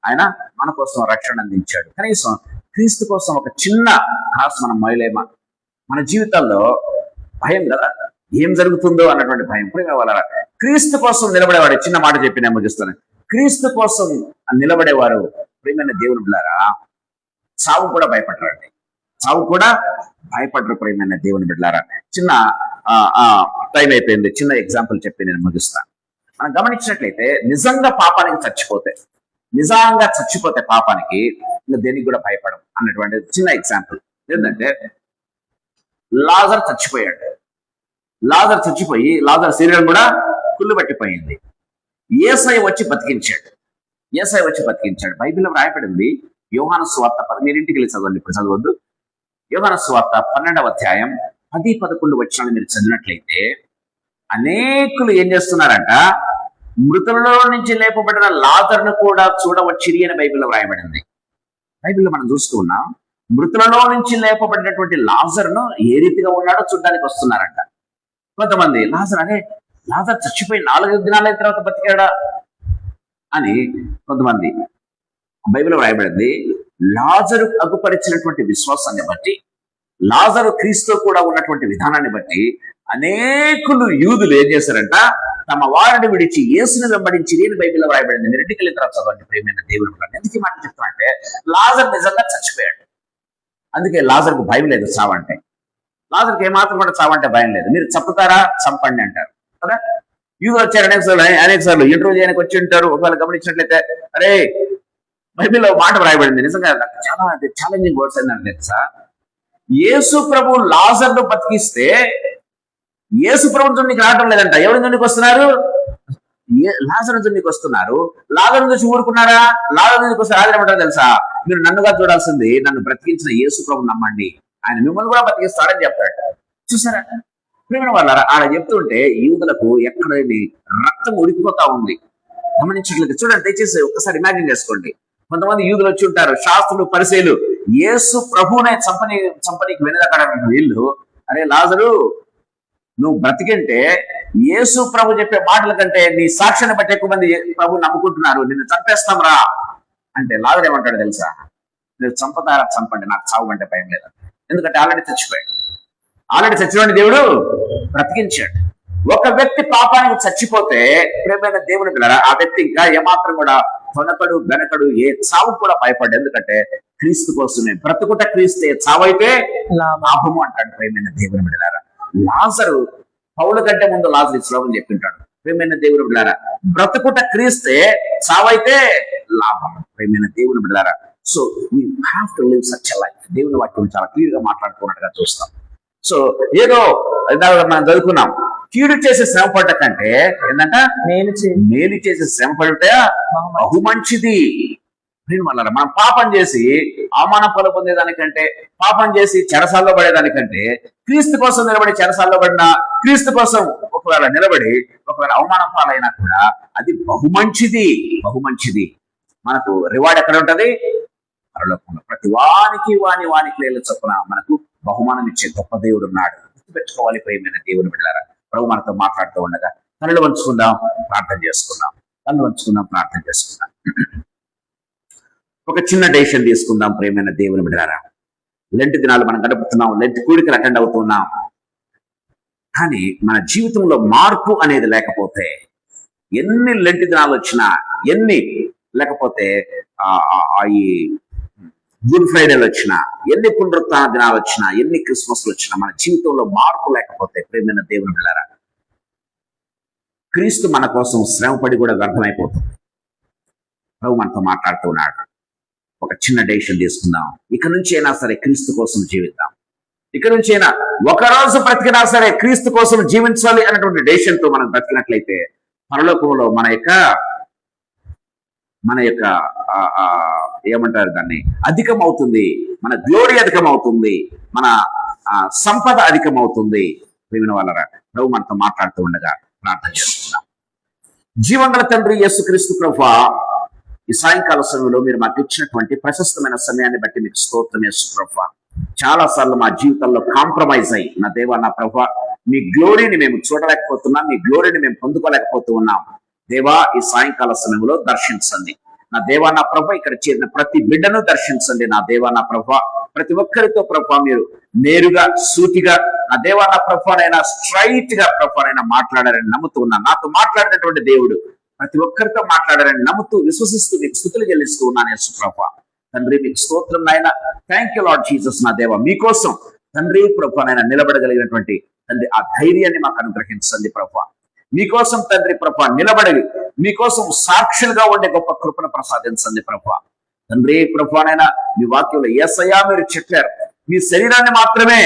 ఆయన మన కోసం రక్షణ అందించాడు. కనీసం క్రీస్తు కోసం ఒక చిన్న క్రాస్ మనం మొయలేమా? మన జీవితాల్లో భయం కదా, ఏం జరుగుతుందో అన్నటువంటి భయం. ప్రేమ వాళ్ళ క్రీస్తు కోసం నిలబడేవాడు, చిన్న మాట చెప్పి నేను ముగిస్తాను. క్రీస్తు కోసం నిలబడేవారు ప్రేమైన దేవుని బిడ్డలారా చావు కూడా భయపడరండి. చావు కూడా భయపడరు ప్రేమైన దేవుని బిడ్డలారా. చిన్న టైం అయిపోయింది, చిన్న ఎగ్జాంపుల్ చెప్పి నేను ముగిస్తాను. మనం గమనించినట్లయితే నిజంగా చచ్చిపోతే పాపానికి ఇంకా దేనికి కూడా భయపడం అన్నటువంటి చిన్న ఎగ్జాంపుల్ ఏంటంటే, లాజర్ చచ్చిపోయి లాజర్ శరీరం కూడా కుళ్ళు పట్టిపోయింది. యేసయ్య వచ్చి బతికించాడు. బైబిల్లో రాయబడింది యోహాను సువార్త 10, మీరు ఇంటికి వెళ్ళి చదవండి, ఇప్పుడు చదవద్దు. యోహాను సువార్త 12వ అధ్యాయం 10-11 వచనాలు మీరు చదివినట్లయితే అనేకులు ఏం చేస్తున్నారంట, మృతులలో నుంచి లేపబడిన లాజరును కూడా చూడవచ్చిరి అని బైబిల్లో రాయబడింది. బైబిల్లో మనం చూస్తూ ఉన్నాం, మృతులలో నుంచి లేపబడినటువంటి లాజరును ఏ రీతిగా ఉన్నాడో చూడడానికి వస్తున్నారంట. కొంతమంది లాజర్ చచ్చిపోయి 4 దినాలైన తర్వాత బతికాడా అని కొంతమంది. బైబిల్లో రాయబడింది, లాజరు అగుపరిచినటువంటి విశ్వాసాన్ని బట్టి, లాజరు క్రీస్తు కూడా ఉన్నటువంటి విధానాన్ని బట్టి అనేకులు యూదులు ఏం చేశారంట, తమ వారిని విడిచి యేసుని వెంబడించి అని బైబిల్లో రాయబడింది. మీరు ఇంటికి వెళ్ళిన తర్వాత చదవండి ప్రేమైన దేవుని బిడ్డలారా. ఎందుకు ఈ మాట చెప్తానంటే, లాజర్ నిజంగా చచ్చిపోయాడు. అందుకే లాజర్కు భయం లేదు చావంటే. లాజర్కి ఏమాత్రం కూడా చావంటే భయం లేదు. మీరు చంపుతారా, చంపండి అంటారు కదా. యూదులు వచ్చారు అనేక సార్లు ఇంటర్వ్యూ చేయడానికి వచ్చి ఉంటారు. ఒకవేళ గమనించినట్లయితే, అరే బైబిల్లో మాట రాయబడింది, నిజంగా చాలా ఛాలెంజింగ్ వర్డ్స్ ఏంటంటే తెలుసా, యేసు ప్రభు లాజర్ను బతికిస్తే యేసు ప్రభు జున్నికి రావడం లేదంట. ఎవరి జున్నికి వస్తున్నారు? లాజరు జున్నికి వస్తున్నారు. లాజరు చూసి ఊరుకున్నారా? లాజరు జున్నికి వస్తే రాజు ఏమంటారు తెలుసా, మీరు నన్నుగా చూడాల్సింది నన్ను బ్రతికించిన యేసు ప్రభు నమ్మండి, ఆయన మిమ్మల్ని కూడా బ్రతికిస్తాడని చెప్తాడు. చూసారా ప్రేమ వాళ్ళారా, ఆడ చెప్తుంటే యూదులకు ఎక్కడైనా రక్తం ఉడికిపోతా ఉంది. గమనించట్లేదు. చూడండి, దయచేసి ఒక్కసారి ఇమాజిన్ చేసుకోండి. కొంతమంది యూదులు వచ్చి ఉంటారు, శాస్త్రులు, పరిసయ్యులు, యేసు ప్రభునే చంపనీకి వెనుదక్కడ వీళ్ళు, అరే లాజరు నువ్వు బ్రతికంటే యేసు ప్రభు చెప్పే మాటల కంటే నీ సాక్ష్యాన్ని బట్టి ఎక్కువ మంది ప్రభు నమ్ముకుంటున్నారు, నిన్ను చంపేస్తాం రా అంటే లాజరు ఏమంటాడు తెలుసా, మీరు చంపుతారా చంపండి, నాకు చావు అంటే భయం లేదు. ఎందుకంటే ఆల్రెడీ చచ్చిపోయిన దేవుడు బ్రతికించాడు. ఒక వ్యక్తి పాపానికి చచ్చిపోతే ప్రేమైన దేవుని పిల్లరా, ఆ వ్యక్తి ఇంకా ఏమాత్రం కూడా తొనకడు వెనకడు, ఏ చావు కూడా భయపడ్డు. ఎందుకంటే క్రీస్తు కోసమే బ్రతుకుట క్రీస్తే, చావైతే లాభము అంటాడు ప్రేమైన దేవుని బిడ్డలారా. లాజరు పౌలు కంటే ముందు లాజరు ఈ శ్లోకం చెప్పింటాడు. ప్రేమైన దేవుని బిడ్డలారా, బ్రతుకుట క్రీస్తే, చావైతే లాభం. ప్రేమైన దేవుని బిడ్డలారా, so we have to live such a life. దేవుని వాక్యం చాలా క్లియర్ గా మాట్లాడుకున్నట్టుగా చూస్తాం. సో ఏదో మనం చదువుకున్నాం, కీడు చేసే శ్రమ పడ్డ కంటే ఏంటంట మేలు చేసే శ్రమ పడుట బహు మంచిది. మనం పాపం చేసి అవమాన ఫలం పొందేదానికంటే, పాపం చేసి చెరసాల్లో పడేదానికంటే, క్రీస్తు కోసం నిలబడి చెరసాల్లో పడినా, క్రీస్తు కోసం ఒకవేళ నిలబడి ఒకవేళ అవమానం పాలైనా కూడా అది బహు మంచిది. మనకు రివార్డ్ ఎక్కడ ఉంటది? పరలోకంలో. ప్రతి వానికి లేళ్ళ చొప్పున మనకు బహుమానం ఇచ్చే గొప్ప దేవుడు ఉన్నాడు. గుర్తుపెట్టుకోవాలి ప్రియమైన దేవుని బిడ్డలారా. ప్రభు మనతో మాట్లాడుతూ ఉండగా కళ్ళు వంచుకుందాం, ప్రార్థన చేసుకుందాం. ఒక చిన్న డెసిషన్ తీసుకుందాం ప్రియమైన దేవుని బిడ్డలారా. లెంట్ దినాలు మనం గడుపుతున్నాం, లెంట్ కూడికలు అటెండ్ అవుతున్నాం. కానీ మన జీవితంలో మార్పు అనేది లేకపోతే, ఎన్ని లెంట్ దినాలు వచ్చినా, లేకపోతే ఈ గుడ్ ఫ్రైడేలు వచ్చినా, ఎన్ని పునరుత్థాన దినాలు వచ్చినా, ఎన్ని క్రిస్మస్లు వచ్చినా, మన జీవితంలో మార్పు లేకపోతే ప్రేమైన దేవుని బిడ్డలారా, క్రీస్తు మన కోసం శ్రమపడి కూడా వ్యర్థమైపోతుంది. ప్రభు మనతో మాట్లాడుతున్నాడు. ఒక చిన్న డెసిషన్ తీసుకుందాం. ఇక నుంచి అయినా సరే క్రీస్తు కోసం జీవిద్దాం. ఇక నుంచి అయినా ఒకరోజు బ్రతికినా సరే క్రీస్తు కోసం జీవించాలి అన్నటువంటి డెసిషన్ తో మనం బ్రతికినట్లయితే పరలోకంలో మన యొక్క ఏమంటారు దాన్ని, అధికమవుతుంది. మన గ్లోరీ అధికమవుతుంది, మన సంపద అధికమవుతుంది. ప్రియమైన వాళ్ళరా, ప్రభు మనతో మాట్లాడుతూ ఉండగా ప్రార్థన చేస్తున్నాం. జీవంగల తండ్రి యేసుక్రీస్తు ప్రభువా, ఈ సాయంకాల సమయంలో మీరు మాకు ఇచ్చినటువంటి ప్రశస్తమైన సమయాన్ని బట్టి మీకు స్తోత్రం యేసు ప్రభువా. చాలా సార్లు మా జీవితంలో కాంప్రమైజ్ అయ్యి నా దేవా నా ప్రభువా, మీ గ్లోరీని మేము చూడలేకపోతున్నాం, మీ గ్లోరీని మేము పొందుకోలేకపోతూ ఉన్నాం. దేవా, ఈ సాయంకాల సమయంలో దర్శించండి నా దేవా నా ప్రభా. ఇక్కడ చేరిన ప్రతి బిడ్డను దర్శించండి నా దేవా నా ప్రభా. ప్రతి ఒక్కరితో ప్రభా మీరు నేరుగా సూటిగా నా దేవా నా ప్రభానైనా స్ట్రైట్ గా ప్రభానైనా మాట్లాడారని నమ్ముతూ ఉన్నాను. నాతో మాట్లాడినటువంటి దేవుడు ప్రతి ఒక్కరితో మాట్లాడారని నమ్ముతూ విశ్వసిస్తూ మీకు స్తుతులు చెల్లిస్తూ ఉన్నాను యేసు ప్రభా. తండ్రి మీకు స్తోత్రం నాయన. థ్యాంక్ యూ లార్డ్ జీసస్ నా దేవా. మీకోసం తండ్రి ప్రభానైనా నిలబడగలిగినటువంటి తండ్రి ఆ ధైర్యాన్ని మాకు అనుగ్రహించండి ప్రభా. మీకోసం తండ్రి ప్రభా నిలబడి మీకోసం సాక్షులుగా ఉండే గొప్ప కృపను ప్రసాదించండి ప్రభా. తండ్రి ప్రభానైనా మీ వాక్యంలో యేసయ్యా మీరు చెప్పారు, మీ శరీరాన్ని మాత్రమే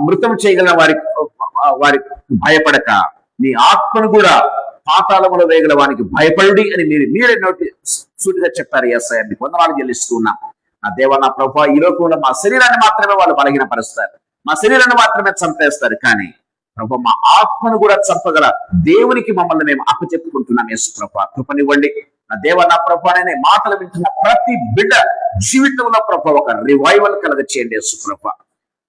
మృతం చేయగల వారికి భయపడక మీ ఆత్మను కూడా పాతాళములో వేయగల వానికి భయపడి అని మీరే నోటి సూటిగా చెప్పారు యేసయ్యా. మీకు వందనాలు చెల్లిస్తూ ఉన్నాం నా దేవా నా ప్రభా. ఈ లోకంలో మా శరీరాన్ని మాత్రమే వాళ్ళు బలహీనపరుస్తారు, మా శరీరాన్ని మాత్రమే చంపేస్తారు, కానీ ప్రభా మా ఆత్మను కూడా చంపగల దేవునికి మమ్మల్ని మేము అప్పచెప్పుకుంటున్నాం యేసు ప్రభా. కృపనివ్వండి నా దేవా నా ప్రభా. అనే మాటలు వింటున్న ప్రతి బిడ్డ జీవితంలో ప్రభా ఒక రివైవల్ కలగ చేయండి యేసు ప్రభా.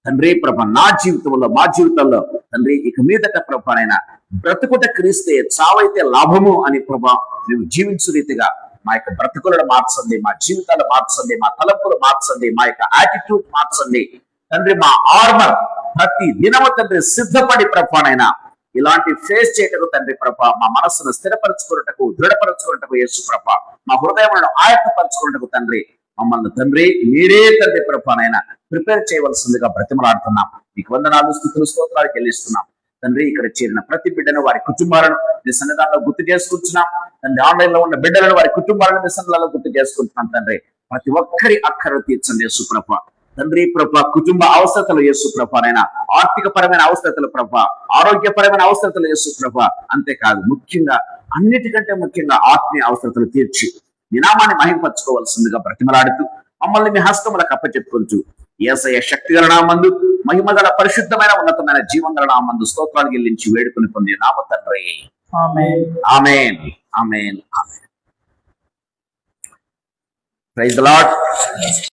తండ్రి ప్రభా నా జీవితంలో మా జీవితంలో తండ్రి ఇక మీదట ప్రభానైనా బ్రతుకుట క్రీస్తే చావైతే లాభము అని ప్రభా మేము జీవించు రీతిగా మా యొక్క బ్రతుకులను మార్చండి, మా జీవితాలు మార్చండి, మా తలంపులు మార్చండి, మా యొక్క యాటిట్యూడ్ మార్చండి తండ్రి. మా ఆర్మర్ ప్రతి దినము తండ్రి సిద్ధపడి ప్రభానైనా ఇలాంటి ఫేస్ చేయటకు తండ్రి ప్రభా మా మనస్సును స్థిరపరచుకున్నటకు దృఢపరచుకున్నటకు యేసు ప్రభా మా హృదయములను ఆయత్తపరచుకున్నటకు తండ్రి మమ్మల్ని తండ్రి మీరే తండ్రి ప్రభానైనా ప్రిపేర్ చేయవలసిందిగా బ్రతిమలాడుతున్నాం. మీకు వందనాలు స్తుతులు స్తోత్రాలు చెల్లిస్తున్నాం తండ్రి. ఇక్కడ చేరిన ప్రతి బిడ్డను వారి కుటుంబాలను మీ సన్నిధానంలో గుర్తు చేసుకుంటున్నాం తండ్రి. ఆన్లైన్ లో ఉన్న బిడ్డలను వారి కుటుంబాలను మీ సన్నిధానంలో గుర్తు చేసుకుంటున్నాం తండ్రి. ప్రతి ఒక్కరి అక్కర తీర్చండి యేసు ప్రభా. తండ్రి ప్రభా కుటుంబ అవసరతలు యేసు ప్రభానైనా, ఆర్థిక పరమైన అవసరతలు ప్రభా, ఆరోగ్యపరమైన అవసరతలు యేసు ప్రభా, అంతేకాదు ముఖ్యంగా అన్నిటికంటే ముఖ్యంగా ఆత్మీయ అవసరతలు తీర్చి మీ నామాన్ని మహింపరచుకోవాల్సిందిగా బ్రతిమలాడుతూ మమ్మల్ని మీ హస్తములకు అప్పచెప్పుకుంటూ యేసయ్య శక్తిగల నామందు మహిమగల పరిశుద్ధమైన ఉన్నతమైన జీవంగల నామందు స్తోత్రాలు చెల్లించి వేడుకొని పొంది నామ తండ్రి ఆమేన్ ఆమేన్ ఆమేన్. Praise the lord.